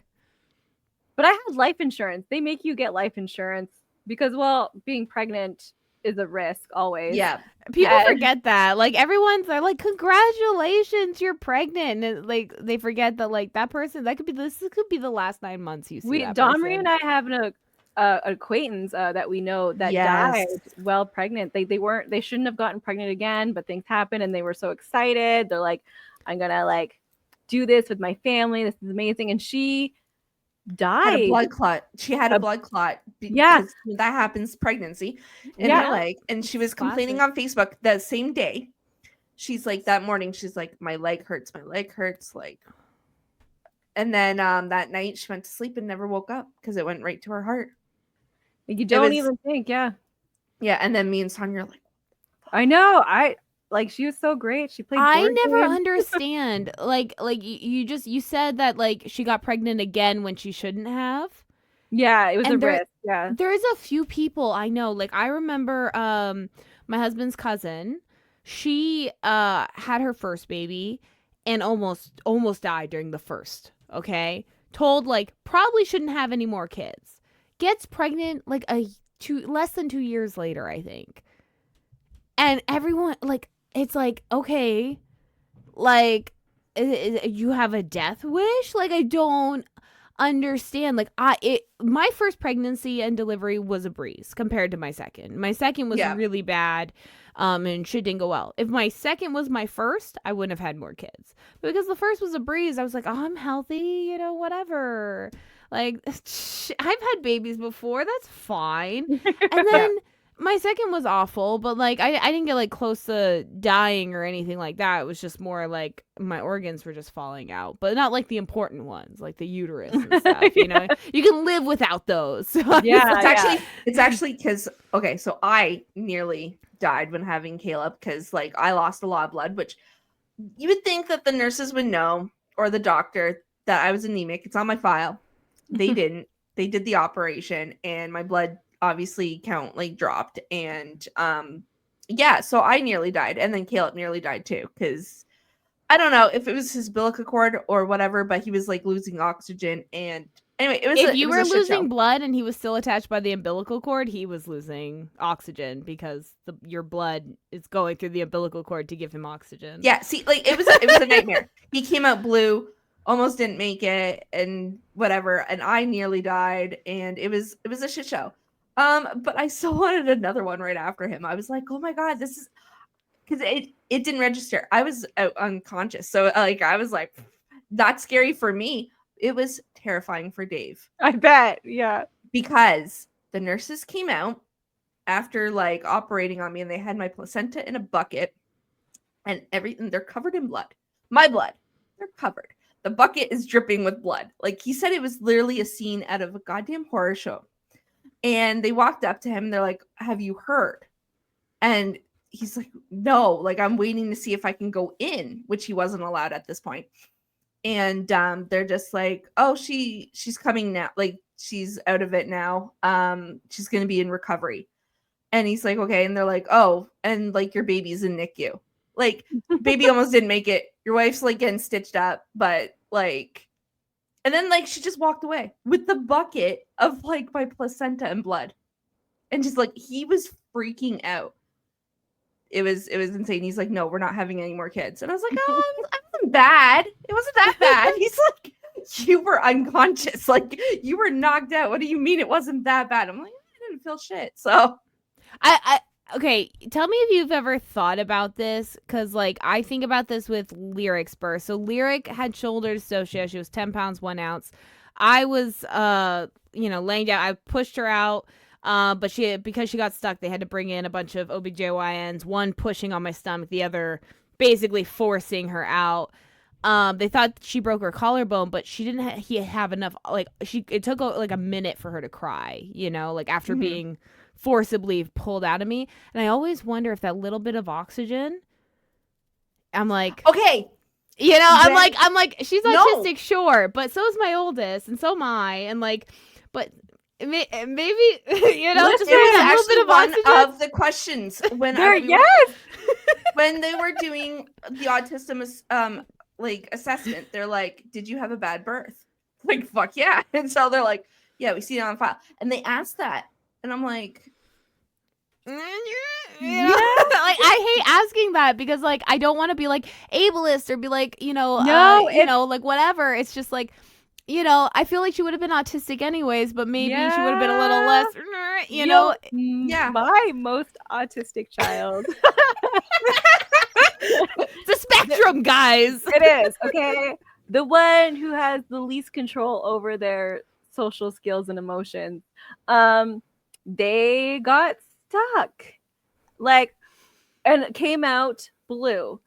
But I had life insurance. They make you get life insurance because, well, being pregnant is a risk always. Yeah. People forget that. Like they're like, congratulations, you're pregnant. And like they forget that like that person, this could be the last 9 months you see. Dom Marie and I have acquaintance that we know that Yes. died while pregnant. They shouldn't have gotten pregnant again, but things happened and they were so excited. They're like, I'm gonna like do this with my family. This is amazing. And she Had a died. blood clot. She had a blood clot Yeah. because that happens pregnancy in Yeah. her leg. And she was complaining Classic. on Facebook that same day. She's like, that morning, she's like, my leg hurts, like. And then that night she went to sleep and never woke up because it went right to her heart. You don't was- even think, yeah. Yeah, and then me and Sonia are like, I know. Like she was so great. She played. I board never games. understand. Like you said that like she got pregnant again when she shouldn't have. Yeah, it was And a there- risk. Yeah. There's a few people I know. Like I remember my husband's cousin. She had her first baby and almost died during the first. Okay, told like probably shouldn't have any more kids. Gets pregnant like less than 2 years later, I think. And everyone like it's like okay, like you have a death wish. Like I don't understand. Like my first pregnancy and delivery was a breeze compared to my second. My second was Yeah. really bad, and shit didn't go well. If my second was my first, I wouldn't have had more kids. But because the first was a breeze, I was like, oh, I'm healthy, you know, whatever. Like I've had babies before, that's fine. And then my second was awful, but like I didn't get like close to dying or anything like that. It was just more like my organs were just falling out, but not like the important ones, like the uterus and stuff. You know, you can live without those. Yeah. it's actually because okay, so I nearly died when having Caleb because like I lost a lot of blood, which you would think that the nurses would know or the doctor that I was anemic. It's on my file. They didn't. They did the operation and my blood obviously count like dropped and yeah, so I nearly died and then Caleb nearly died too because I don't know if it was his umbilical cord or whatever, but he was like losing oxygen and anyway, it was if you it was were a shit losing show. blood and he was still attached by the umbilical cord, he was losing oxygen because your blood is going through the umbilical cord to give him oxygen. Yeah, see, like it was a nightmare. He came out blue, almost didn't make it, and whatever. And I nearly died, and it was a shit show. But I still wanted another one right after him. I was like, oh my god, this is because it didn't register. I was unconscious, so like I was like, that's scary for me. It was terrifying for Dave. I bet. Yeah. Because the nurses came out after like operating on me and they had my placenta in a bucket and everything. They're covered in blood. My blood. They're covered. The bucket is dripping with blood. Like he said, it was literally a scene out of a goddamn horror show. And they walked up to him. And they're like, have you heard? And he's like, no, like I'm waiting to see if I can go in, which he wasn't allowed at this point. And they're just like, oh, she's coming now. Like she's out of it now. She's going to be in recovery. And he's like, okay. And they're like, oh, and like your baby's in NICU. Like baby almost didn't make it. Your wife's like getting stitched up, but like, and then like she just walked away with the bucket of like my placenta and blood. And just like he was freaking out. It was insane. He's like, no, we're not having any more kids. And I was like, oh, it wasn't bad. It wasn't that bad. He's like, you were unconscious. Like you were knocked out. What do you mean it wasn't that bad? I'm like, I didn't feel shit. So Okay, tell me if you've ever thought about this, because like I think about this with Lyric's birth. So Lyric had shoulder dystocia. She was 10 pounds 1 ounce. I was laying down. I pushed her out, but because she got stuck, they had to bring in a bunch of OBGYNs, one pushing on my stomach, the other basically forcing her out. They thought she broke her collarbone, but she didn't have enough. Like it took like a minute for her to cry, like after being forcibly pulled out of me. And I always wonder if that little bit of oxygen, I'm like, okay, I'm like she's No. autistic, sure, but so is my oldest and so am I, and like, but maybe just it was a little actually bit of one oxygen. of the questions when when they were doing the autism like assessment. They're like, did you have a bad birth? Like, fuck yeah. And so they're like, yeah, we see it on file. And they asked that. And I'm like, Like I hate asking that because like I don't want to be like ableist or be like like whatever. It's just like you know, I feel like she would have been autistic anyways, but maybe she would have been a little Yeah. less, you know. Yeah. My most autistic child. It's a spectrum, guys. It is, okay? The one who has the least control over their social skills and emotions. They got stuck. Like, and it came out blue.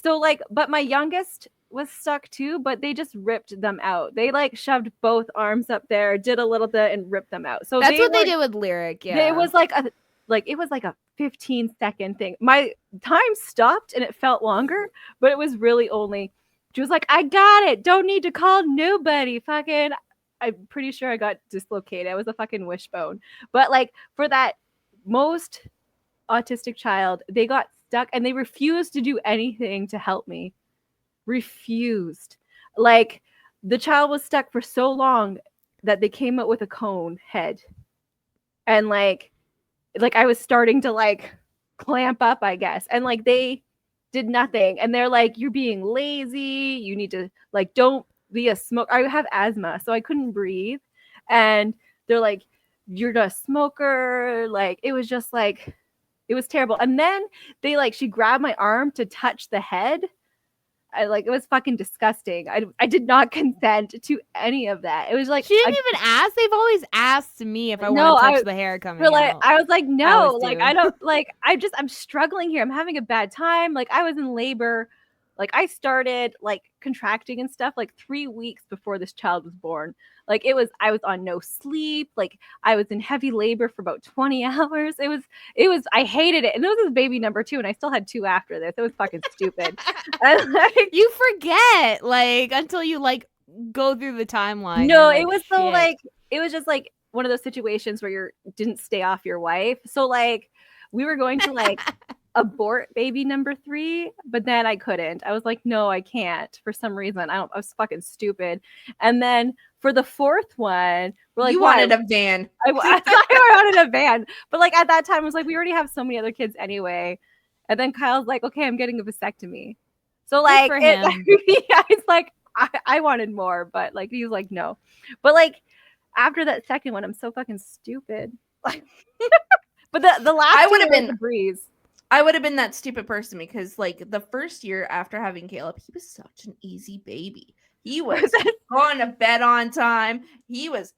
So like, but my youngest was stuck too, but they just ripped them out. They like shoved both arms up there, did a little bit and ripped them out. So That's what they did with Lyric. Yeah. it was like a 15-second thing. My time stopped and it felt longer, but it was really only she was like, I got it. Don't need to call nobody. Fucking I'm pretty sure I got dislocated. I was a fucking wishbone. But like for that most autistic child, they got stuck and they refused to do anything to help me. Refused. Like the child was stuck for so long that they came up with a cone head. And like I was starting to like clamp up, I guess. And like they did nothing. And they're like, you're being lazy. You need to like don't be a smoker. I have asthma, so I couldn't breathe. And they're like, you're not a smoker. Like it was just like it was terrible. And then she grabbed my arm to touch the head. It was fucking disgusting. I did not consent to any of that. It was like she didn't even ask. They've always asked me if I want to touch the hair coming out. I was like, no, I don't like. I'm struggling here. I'm having a bad time. Like I was in labor. Like I started like contracting and stuff like 3 weeks before this child was born. Like I was on no sleep. Like I was in heavy labor for about 20 hours. It was, I hated it. And this was baby number 2. And I still had 2 after this. It was fucking stupid. You forget like until you like go through the timeline. No, like, it was so like, it was just like one of those situations where you didn't stay off your wife. So like we were going to like abort baby number 3, but then I couldn't. I was like, no, I can't for some reason. I was fucking stupid. And then for the 4th one, we're like, you wanted a van. I wanted a van, but like at that time, I was like, we already have so many other kids anyway. And then Kyle's like, okay, I'm getting a vasectomy. So like, it's like I wanted more, but like he was like, no. But like after that second one, I'm so fucking stupid. Like, but the last I would have been a breeze. I would have been that stupid person because like the first year after having Caleb, he was such an easy baby. He was going to bed on time. He was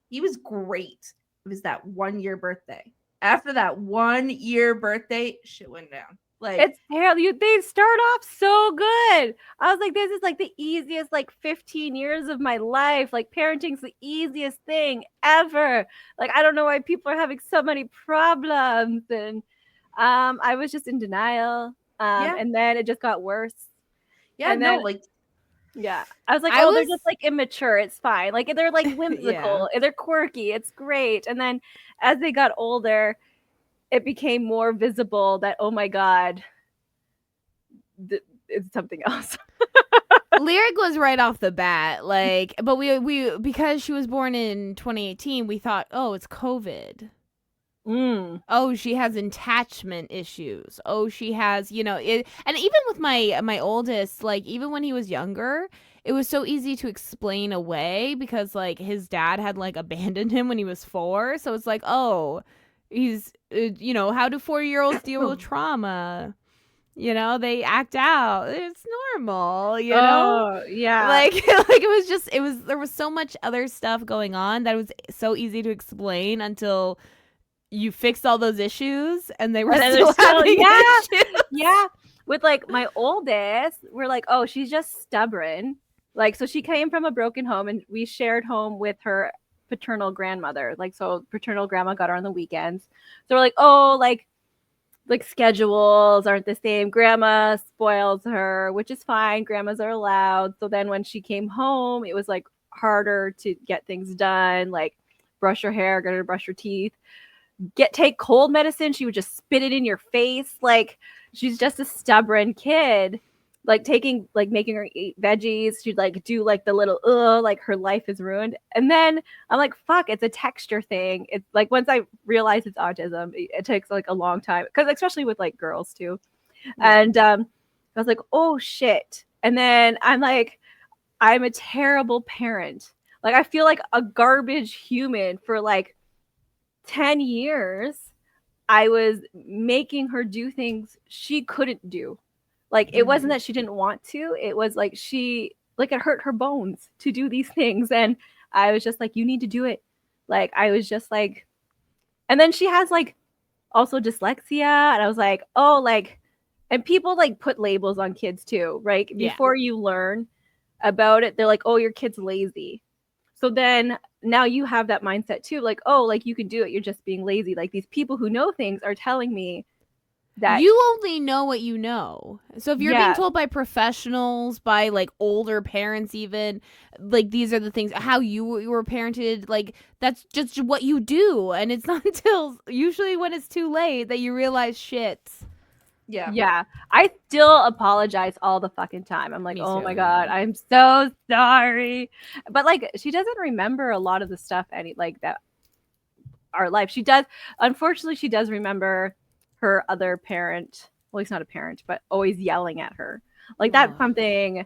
great. It was that 1-year birthday. After that 1-year birthday, shit went down. Like it's terrible. They start off so good. I was like, this is like the easiest like 15 years of my life. Like parenting's the easiest thing ever. Like I don't know why people are having so many problems. And I was just in denial. And then it just got worse. Yeah, and then, yeah. I was like, they're just like immature. It's fine. Like they're like whimsical. They're quirky. It's great. And then as they got older, it became more visible that, oh my God, it's something else. Lyric was right off the bat. Like, but we because she was born in 2018, we thought, oh, it's COVID. Oh, she has attachment issues. Oh, she has, it. And even with my oldest, like even when he was younger, it was so easy to explain away because like his dad had like abandoned him when he was 4. So it's like, oh, he's, how do 4-year-olds deal with trauma? They act out. It's normal, Oh, yeah. Like there was so much other stuff going on that was so easy to explain until you fixed all those issues and they were still having issues. Yeah. With like my oldest, we're like, oh, she's just stubborn. Like, so she came from a broken home and we shared home with her paternal grandmother. Like, so paternal grandma got her on the weekends. So we're like, oh, like schedules aren't the same. Grandma spoils her, which is fine. Grandmas are allowed. So then when she came home, it was like harder to get things done, like brush her hair, get her to brush her teeth. Take cold medicine, she would just spit it in your face. Like she's just a stubborn kid. Like making her eat veggies, she'd like do like the little like her life is ruined. And then I'm like, fuck, it's a texture thing. It's like once I realized it's autism, it takes like a long time because especially with like girls too. Yeah. And I was like, oh shit. And then I'm like, I'm a terrible parent. Like, I feel like a garbage human for like 10 years. I was making her do things she couldn't do. Like, it wasn't that she didn't want to. It was like it hurt her bones to do these things. And I was just like, you need to do it. Like, I was just like, and then she has like also dyslexia. And I was like, oh, like, and people like put labels on kids too, right? Yeah. Before you learn about it, they're like, oh, your kid's lazy. So then now you have that mindset too, like, oh, like you can do it. You're just being lazy. Like, these people who know things are telling me that you only know what you know. So if you're being Yeah. told by professionals, by like older parents, even like these are the things how you were parented, like that's just what you do, and it's not until usually when it's too late that you realize shit. Yeah. I still apologize all the fucking time. I'm like, Me oh my too. God, I'm so sorry. But like, she doesn't remember a lot of the stuff like that our life. She does, unfortunately, she does remember her other parent. Well, he's not a parent, but always yelling at her. Like, that's Ugh. something.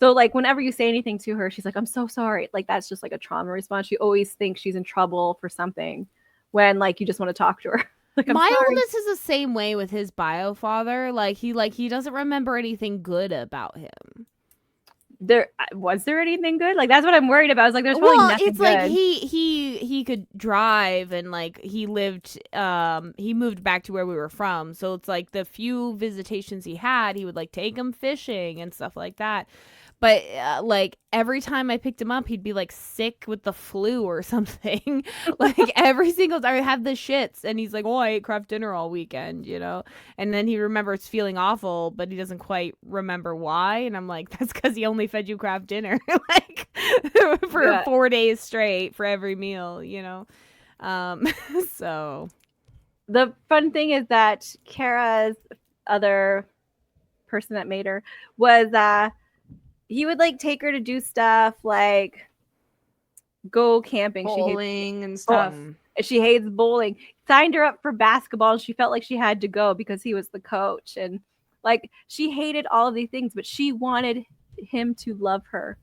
So like, whenever you say anything to her, she's like, I'm so sorry. Like, that's just like a trauma response. She always thinks she's in trouble for something when like you just want to talk to her. Like, I'm My sorry. oldest is the same way with his bio father. Like he doesn't remember anything good about him. Was there anything good? Like, that's what I'm worried about. I was like, there's probably nothing it's good. like he could drive, and like he moved back to where we were from, so it's like the few visitations he had, he would like take him fishing and stuff like that. But like every time I picked him up, he'd be like sick with the flu or something. Like every single time I have the shits, and he's like, "Oh, I ate Kraft dinner all weekend," you know. And then he remembers feeling awful, but he doesn't quite remember why. And I'm like, "That's because he only fed you Kraft dinner, like for 4 days straight for every meal," you know. So the fun thing is that Kara's other person that made her was he would like take her to do stuff like go camping, bowling and stuff. She hates bowling. Signed her up for basketball, and she felt like she had to go because he was the coach, and like she hated all of these things, but she wanted him to love her.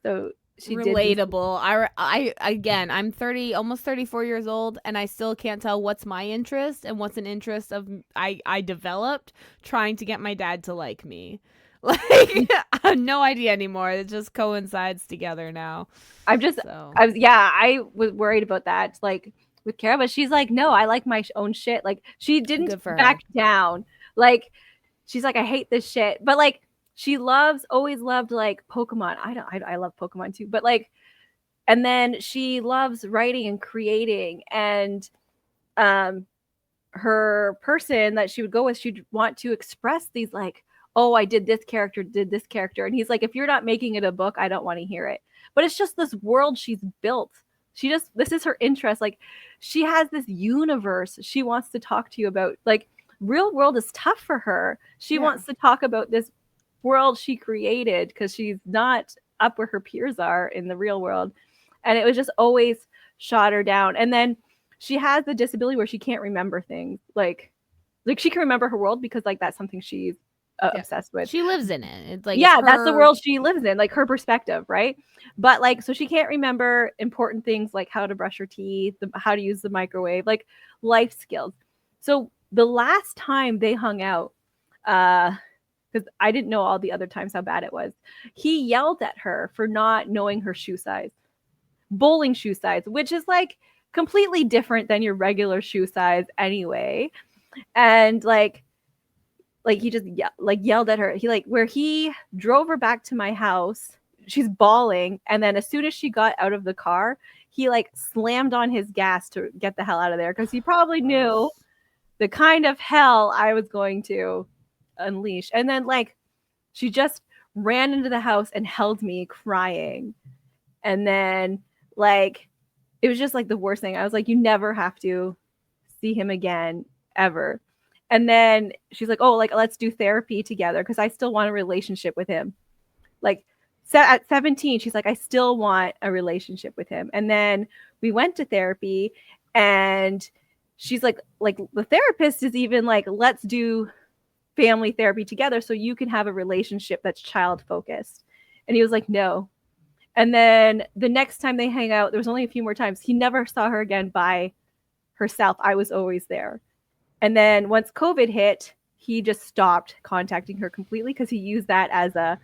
So she relatable. I again, I'm 30, almost 34 years old, and I still can't tell what's my interest and what's an interest of I developed trying to get my dad to like me. Like, I have no idea anymore. It just coincides together now. I was worried about that, like with Kara, but she's like, no, I like my own shit. Like, she didn't back down. Like, she's like, I hate this shit, but like she always loved like Pokemon. I love Pokemon too, but like, and then she loves writing and creating, and her person that she would go with, she'd want to express these like, oh, I did this character, and he's like, if you're not making it a book, I don't want to hear it. But it's just this world she's built. This is her interest. Like, she has this universe she wants to talk to you about. Like, real world is tough for her. She wants to talk about this world she created because she's not up where her peers are in the real world. And it was just always shot her down. And then she has the disability where she can't remember things. Like she can remember her world because like that's something she's obsessed with. She lives in it. It's like, that's the world she lives in, like her perspective, right? But like, so she can't remember important things like how to brush her teeth, how to use the microwave, like life skills. So the last time they hung out, because I didn't know all the other times how bad it was, he yelled at her for not knowing her shoe size, bowling shoe size, which is like completely different than your regular shoe size anyway. And like he just yelled at her. He drove her back to my house. She's bawling, and then as soon as she got out of the car, he like slammed on his gas to get the hell out of there because he probably knew the kind of hell I was going to unleash. And then like she just ran into the house and held me crying, and then like it was just like the worst thing. I was like, you never have to see him again ever. And then she's like, oh, like, let's do therapy together because I still want a relationship with him. Like, at 17, she's like, I still want a relationship with him. And then we went to therapy, and she's like the therapist is even like, let's do family therapy together so you can have a relationship that's child focused. And he was like, no. And then the next time they hang out, there was only a few more times. He never saw her again by herself. I was always there. And then once COVID hit, he just stopped contacting her completely because he used that as a,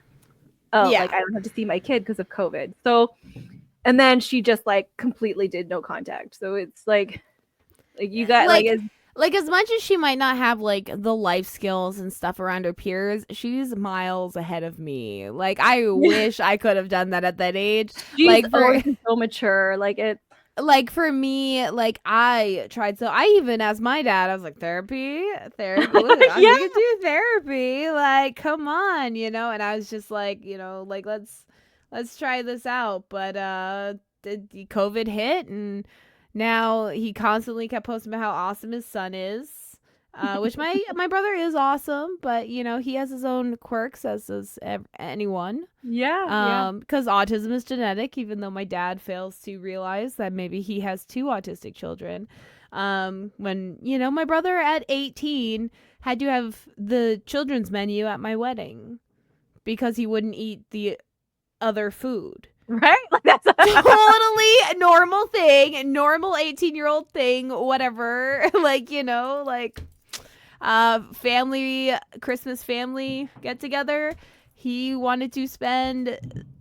like I don't have to see my kid because of COVID. So, and then she just like completely did no contact. So it's like you got like as much as she might not have like the life skills and stuff around her peers, she's miles ahead of me. Like I wish I could have done that at that age. She's like so mature. Like for me, like I tried. So I even asked my dad, I was like, therapy. We could do therapy. Like, come on, And I was just like, like let's try this out. But the COVID hit, and now he constantly kept posting about how awesome his son is. Which my brother is awesome, but he has his own quirks, as does anyone. Yeah. Because autism is genetic, even though my dad fails to realize that maybe he has 2 autistic children. When my brother at 18 had to have the children's menu at my wedding because he wouldn't eat the other food. Right? Like that's a totally normal thing, normal 18-year-old thing, whatever. Christmas family get together. He wanted to spend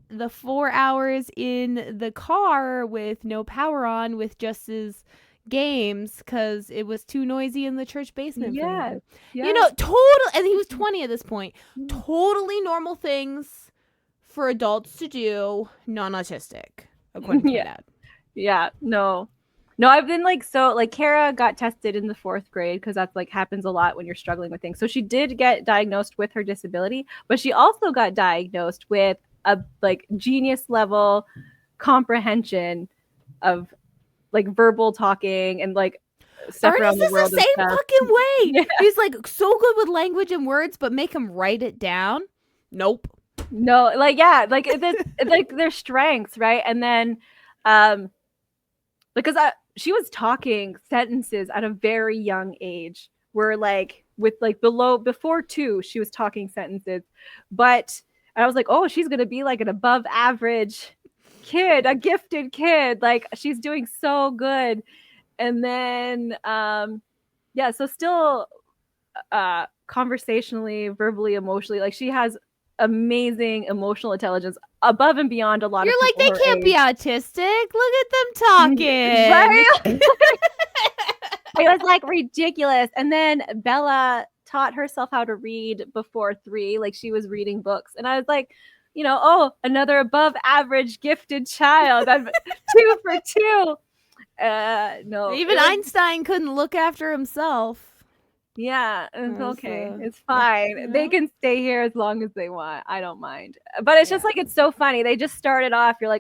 the 4 hours in the car with no power on, with just his games, because it was too noisy in the church basement for him. Total, and he was 20 at this point. Totally normal things for adults to do, non-autistic, according to my dad. Yeah, no, I've been Kara got tested in the 4th grade because that's happens a lot when you're struggling with things. So she did get diagnosed with her disability, but she also got diagnosed with a genius level comprehension of verbal talking and stuff around the world. Ernest is the same fucking way. Yeah. He's so good with language and words, but make him write it down. Nope. No, their strengths, right? And then because she was talking sentences at a very young age, where before 2 she was talking sentences, but I was like, oh, she's gonna be an above average kid, a gifted kid, she's doing so good. And then so still conversationally, verbally, emotionally, she has amazing emotional intelligence above and beyond a lot of people. You're they can't be autistic. Look at them talking. Right? It was ridiculous. And then Bella taught herself how to read before 3. She was reading books. And I was like, another above average gifted child. I'm 2 for 2. No. Even Einstein couldn't look after himself. Yeah, it's okay. It's fine. They can stay here as long as they want. I don't mind. But it's just it's so funny. They just started off. You're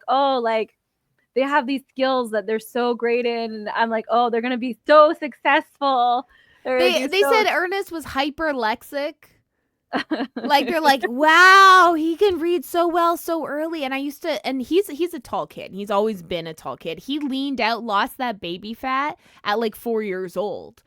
they have these skills that they're so great in. And I'm oh, they're going to be so successful. They said Ernest was hyperlexic. They're wow, he can read so well so early. And he's a tall kid. He's always been a tall kid. He leaned out, lost that baby fat at 4 years old.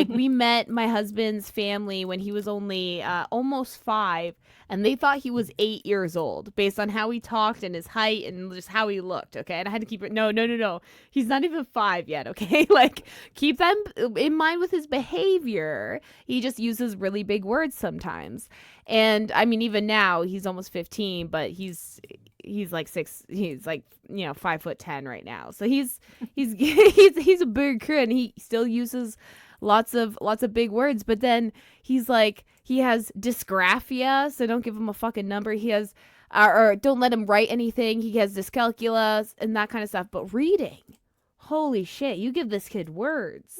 We met my husband's family when he was only almost 5, and they thought he was 8 years old based on how he talked and his height and just how he looked. Okay. And I had to keep it. No. He's not even 5 yet. Okay. Keep them in mind with his behavior. He just uses really big words sometimes. And I mean, even now he's almost 15, but he's 6. He's 5'10" right now. So he's a big kid, and he still uses lots of big words. But then he has dysgraphia, so don't give him a fucking number. He has or don't let him write anything. He has dyscalculia and that kind of stuff. But reading, holy shit, you give this kid words.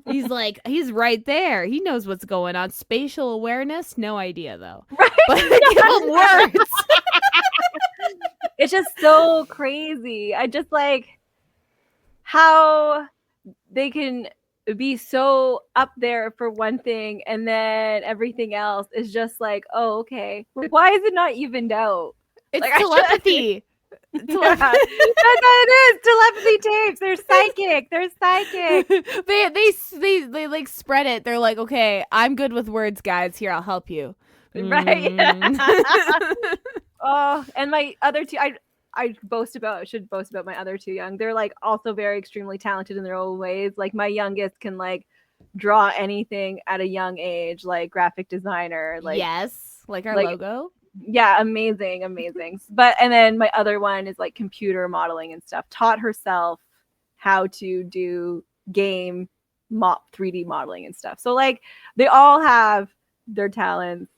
He's right there. He knows what's going on. Spatial awareness, no idea though. Right? But give him words. It's just so crazy. I just how they can be so up there for one thing, and then everything else is just oh, okay. Why is it not evened out? It's telepathy. That's what it is. Telepathy tapes. They're psychic. They spread it. They're okay, I'm good with words, guys. Here, I'll help you. Right. Oh, and my other 2, should boast about my other two young. They're like also very extremely talented in their own ways. Like my youngest can like draw anything at a young age, like graphic designer, like yes, like our like- logo. yeah, amazing. But and then my other one is like computer modeling and stuff. Taught herself how to do game 3D modeling and stuff. So like they all have their talents,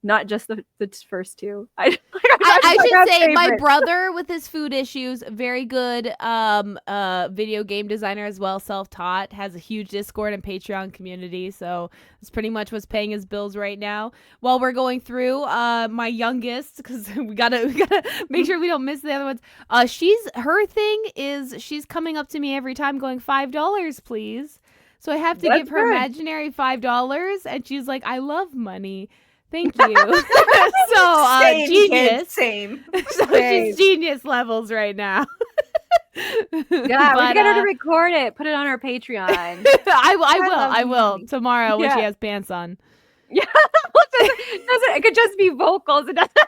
not just the first two. I should say my brother with his food issues, very good video game designer as well, self-taught, has a huge Discord and Patreon community, so it's pretty much what's paying his bills right now. While we're going through my youngest, because we gotta make sure we don't miss the other ones. Her thing is she's coming up to me every time going $5, please. So I have to give her imaginary $5, and she's like, I love money. Thank you. So Same, genius. kid, same. So she's genius levels right now. Yeah, we get her to record it, put it on our Patreon. I will tomorrow when she has pants on. Yeah, it could just be vocals. It doesn't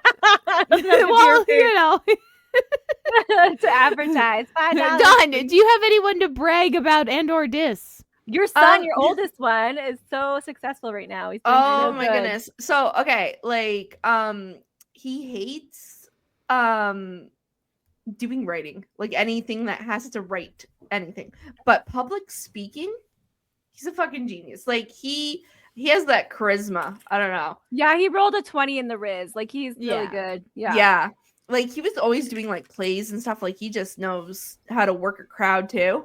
have well, you know. to advertise. Done. Do you have anyone to brag about and/or diss? Your son, your oldest one, is so successful right now. He's doing Oh so my good. goodness. So okay, like he hates doing writing, like anything that has to write anything. But public speaking, he's a fucking genius. Like he has that charisma. I don't know. Yeah, he rolled a 20 in the Riz. Like he's really good. Yeah. Like he was always doing like plays and stuff. Like he just knows how to work a crowd too.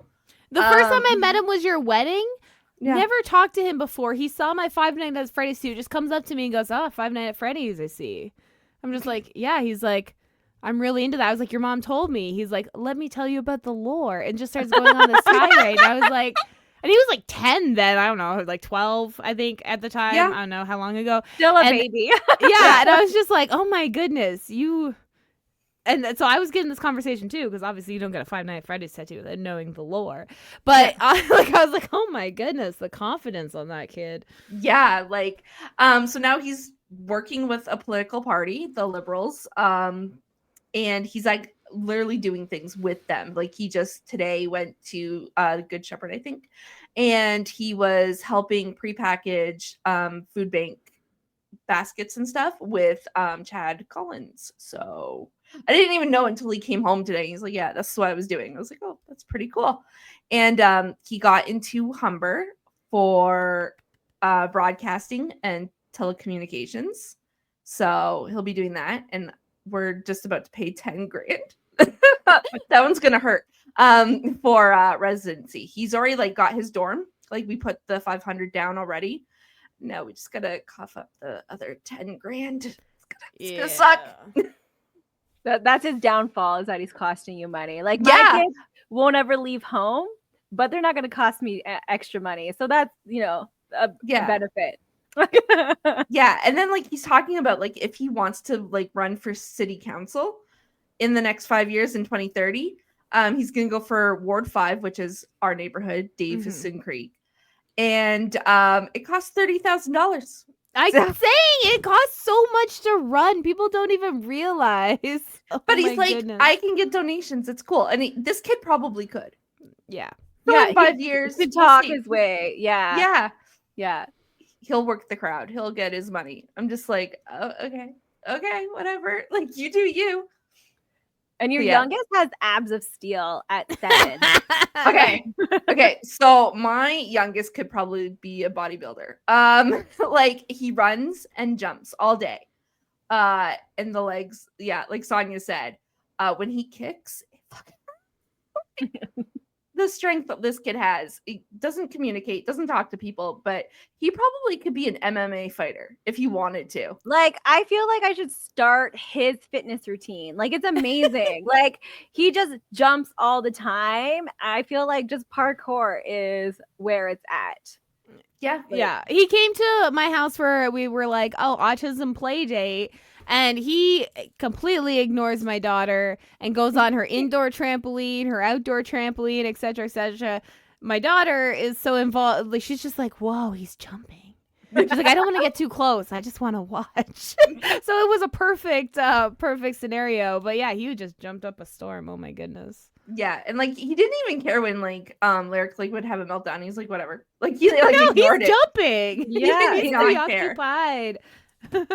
The first time I met him was your wedding. Yeah. Never talked to him before. He saw my Five Nights at Freddy's suit, just comes up to me and goes, "Oh, Five Nights at Freddy's, I see." I'm just like, yeah. He's like, I'm really into that. I was like, your mom told me. He's like, let me tell you about the lore, and just starts going on this tirade. I was like, and he was like 10 then. I don't know, like 12, I think at the time. Yeah. I don't know how long ago. Still a baby. Yeah, and I was just like, oh my goodness, you. And so I was getting this conversation too, because obviously you don't get a Five Nights at Freddy's tattoo without knowing the lore. But I was like, oh my goodness, the confidence on that kid. Yeah, like so now he's working with a political party, the Liberals, and he's like literally doing things with them. Like he just today went to Good Shepherd, I think, and he was helping prepackage food bank baskets and stuff with Chad Collins. So I didn't even know until he came home today. He's like, yeah, that's what I was doing. I was like, oh, that's pretty cool. And he got into Humber for broadcasting and telecommunications. So he'll be doing that. And we're just about to pay 10 grand. That one's going to hurt for residency. He's already like got his dorm. Like we put the 500 down already. No, we just got to cough up the other 10 grand. It's gonna suck. That's his downfall, is that he's costing you money. Like my kids won't ever leave home, but they're not going to cost me extra money. So that's, a benefit. Yeah. And then like he's talking about like if he wants to like run for city council in the next 5 years in 2030, he's going to go for Ward 5, which is our neighborhood, Davison Creek. And it costs $30,000. I'm saying it costs so much to run. People don't even realize. But he's like, I can get donations. It's cool. And this kid probably could. Yeah. So in 5 years. He could talk his way. Yeah. Yeah. Yeah. He'll work the crowd. He'll get his money. I'm just like, oh, okay. Okay, whatever. Like, you do you. And your youngest has abs of steel at 7. Okay. So my youngest could probably be a bodybuilder. Like he runs and jumps all day. And the legs, like Sonia said, when he kicks, the strength that this kid has, he doesn't communicate, doesn't talk to people, but he probably could be an MMA fighter if he wanted to. Like, I feel like I should start his fitness routine. Like, it's amazing. Like, he just jumps all the time. I feel like just parkour is where it's at. Yeah. Yeah. He came to my house where we were like, oh, autism play date. And he completely ignores my daughter and goes on her indoor trampoline, her outdoor trampoline, etc., etc. My daughter is so involved. Like, she's just like, whoa, he's jumping. She's like, I don't want to get too close. I just want to watch. So it was a perfect scenario. But yeah, he just jumped up a storm. Oh my goodness. Yeah, and like he didn't even care when like Lyric like would have a meltdown. He's like, whatever. Like he No, he's ignored it. jumping. Yeah, he's he's pretty not care. occupied.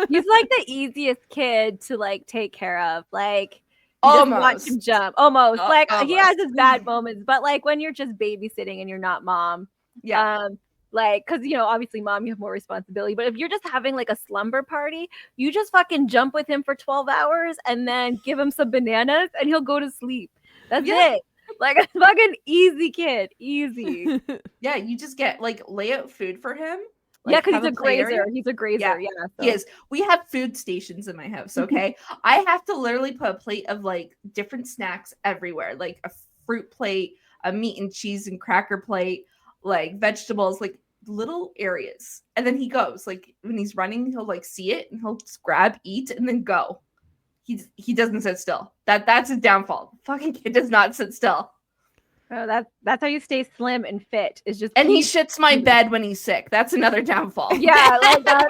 He's like the easiest kid to like take care of. Like you just watch Almost. him jump. Almost. Like he has his Almost. bad moments, but like when you're just babysitting and you're not mom, Yeah. like because you know obviously mom you have more responsibility, but if you're just having like a slumber party, you just fucking jump with him for 12 hours and then give him some bananas and he'll go to sleep. That's Yeah. it. Like a fucking easy kid, easy. Yeah, you just get like lay out food for him. Yeah, like, because have he's a play area. grazer. He's a grazer. Yeah, so. He is. We have food stations in my house, okay? I have to literally put a plate of like different snacks everywhere, like a fruit plate, a meat and cheese and cracker plate, like vegetables, like little areas. And then he goes, like when he's running, he'll like see it and he'll just grab, eat, and then go. He doesn't sit still. That's his downfall. Fucking kid does not sit still. Oh, that's how you stay slim and fit. Is just And he shits my bed when he's sick. That's another downfall. Yeah, like that.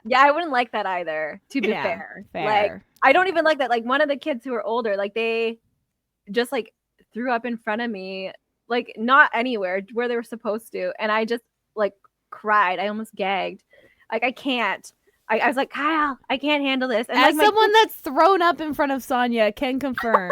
Yeah, I wouldn't like that either. To be Yeah, fair, fair. like I don't even like that. Like one of the kids who are older, like they just like threw up in front of me, like not anywhere where they were supposed to, and I just like cried. I almost gagged. Like I can't. I was like, Kyle, I can't handle this. And As like, someone that's thrown up in front of Sonia can confirm,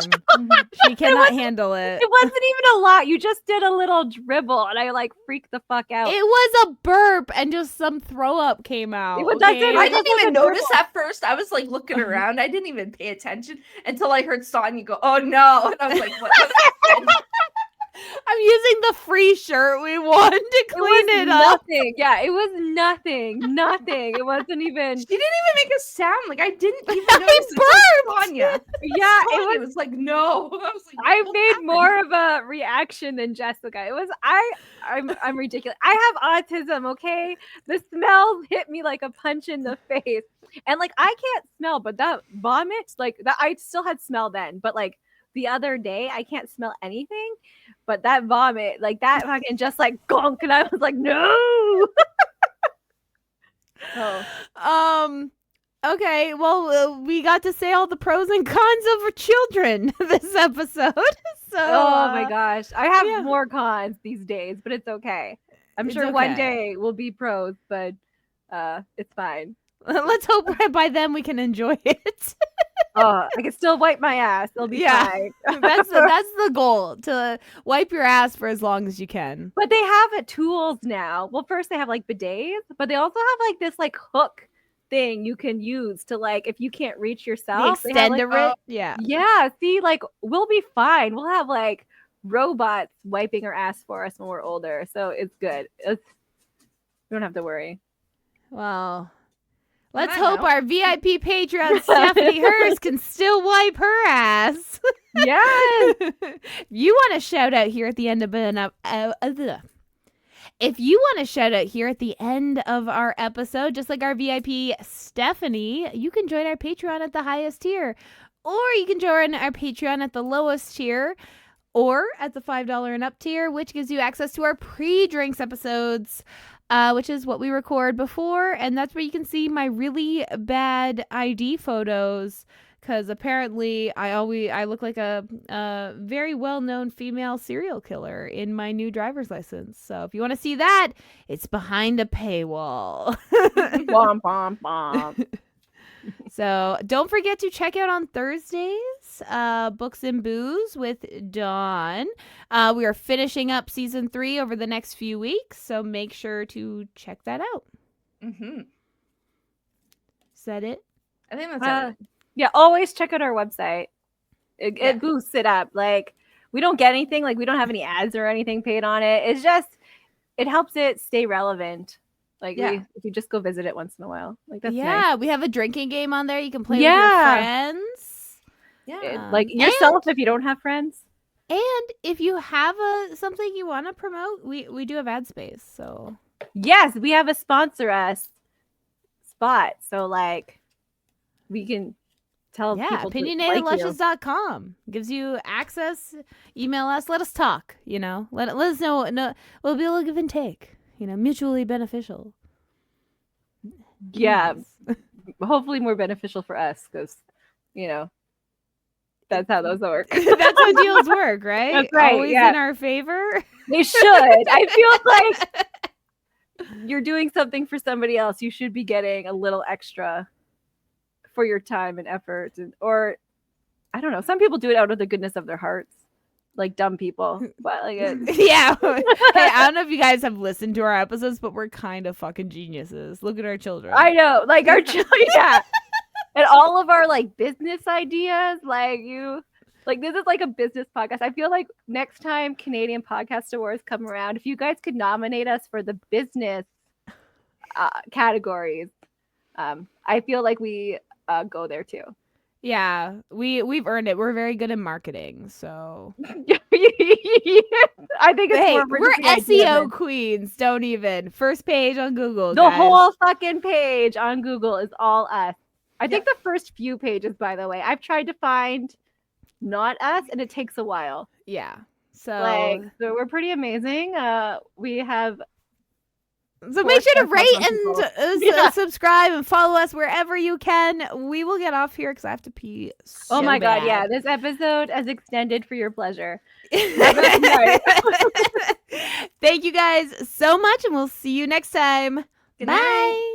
she cannot handle it. it wasn't even a lot. You just did a little dribble, and I like freaked the fuck out. It was a burp and just some throw up came out. That's okay? it. I It didn't was even like a notice dribble. at first. I was like looking around. I didn't even pay attention until I heard Sonya go, "Oh no!" And I was like, "What?" I'm using the free shirt we won to clean it up. Nothing. Yeah, it was nothing. Nothing. It wasn't even. She didn't even make a sound. Like I didn't even notice until Sonya. Yeah, it Sonya was. was like, "No." I was like, I "What made happened?" more of a reaction than Jessica. It was I'm ridiculous. I have autism, okay? The smell hit me like a punch in the face. And like I can't smell, but that vomit, like that I still had smell then, but like the other day I can't smell anything. But that vomit, like that fucking just like gonk, and I was like, no. Okay, well, we got to say all the pros and cons of children this episode. So, Oh my gosh. I have yeah. more cons these days, but it's okay. I'm It's sure one okay. day we'll be pros, but it's fine. Let's hope by then we can enjoy it. I can still wipe my ass. It'll be Yeah. fine. That's the goal, to wipe your ass for as long as you can. But they have tools now. Well, first they have like bidets, but they also have like this like hook thing you can use to like if you can't reach The yourself. they have, like, extender, yeah. yeah, see, like we'll be fine. We'll have like robots wiping our ass for us when we're older, so it's good. We don't have to worry. Well, let's I hope know. our VIP Patreon Stephanie Hurst can still wipe her ass. Yes. You want a shout out here at the end of if you want a shout out here at the end of our episode, just like our VIP Stephanie, you can join our Patreon at the highest tier, or you can join our Patreon at the lowest tier, or at the $5 and up tier, which gives you access to our pre-drinks episodes, which is what we record before, and that's where you can see my really bad ID photos. Because apparently I look like a very well-known female serial killer in my new driver's license. So if you want to see that, it's behind a paywall. Bom, bom, bom. So don't forget to check out on Thursdays, Books and Booze with Dawn. We are finishing up season 3 over the next few weeks, so make sure to check that out. Mm-hmm. Is that it? I think that's it. Yeah, always check out our website. Yeah. It boosts it up. Like we don't get anything, like we don't have any ads or anything paid on it. It's just it helps it stay relevant. Like Yeah. if you just go visit it once in a while. Like that's nice. Yeah, we have a drinking game on there. You can play with Yeah. your friends. Yeah. Like yourself if you don't have friends. And if you have something you want to promote, we do have ad space. So Yes, we have a sponsor us spot. So like we can tell people to like you. opinionatedlushes.com gives you access. Email us, let us talk, let us know. No, we'll be able to give and take, mutually beneficial. Yeah, Yes. hopefully more beneficial for us because, that's how those work. That's how deals work, right? That's right, Always yeah. in our favor. They should. I feel like you're doing something for somebody else. You should be getting a little extra for your time and effort, or I don't know. Some people do it out of the goodness of their hearts, like dumb people. But like, Yeah. Hey, I don't know if you guys have listened to our episodes, but we're kind of fucking geniuses. Look at our children. I know, like our children, yeah, and all of our like business ideas, like this is like a business podcast. I feel like next time Canadian Podcast Awards come around, if you guys could nominate us for the business categories, I feel like we go there too. Yeah, we've earned it. We're very good at marketing, so I think it's hey, more we're interesting idea SEO than- queens. Don't even first page on Google. The guys. whole fucking page on Google is all us. I think the first few pages, by the way, I've tried to find not us, and it takes a while. Yeah. So So we're pretty amazing. We have So make sure to 4 rate stars on and Google. Yeah. subscribe and follow us wherever you can. We will get off here because I have to pee. Oh my god, yeah. bad. This episode is extended for your pleasure. Thank you guys so much, and we'll see you next time. Good Bye. night.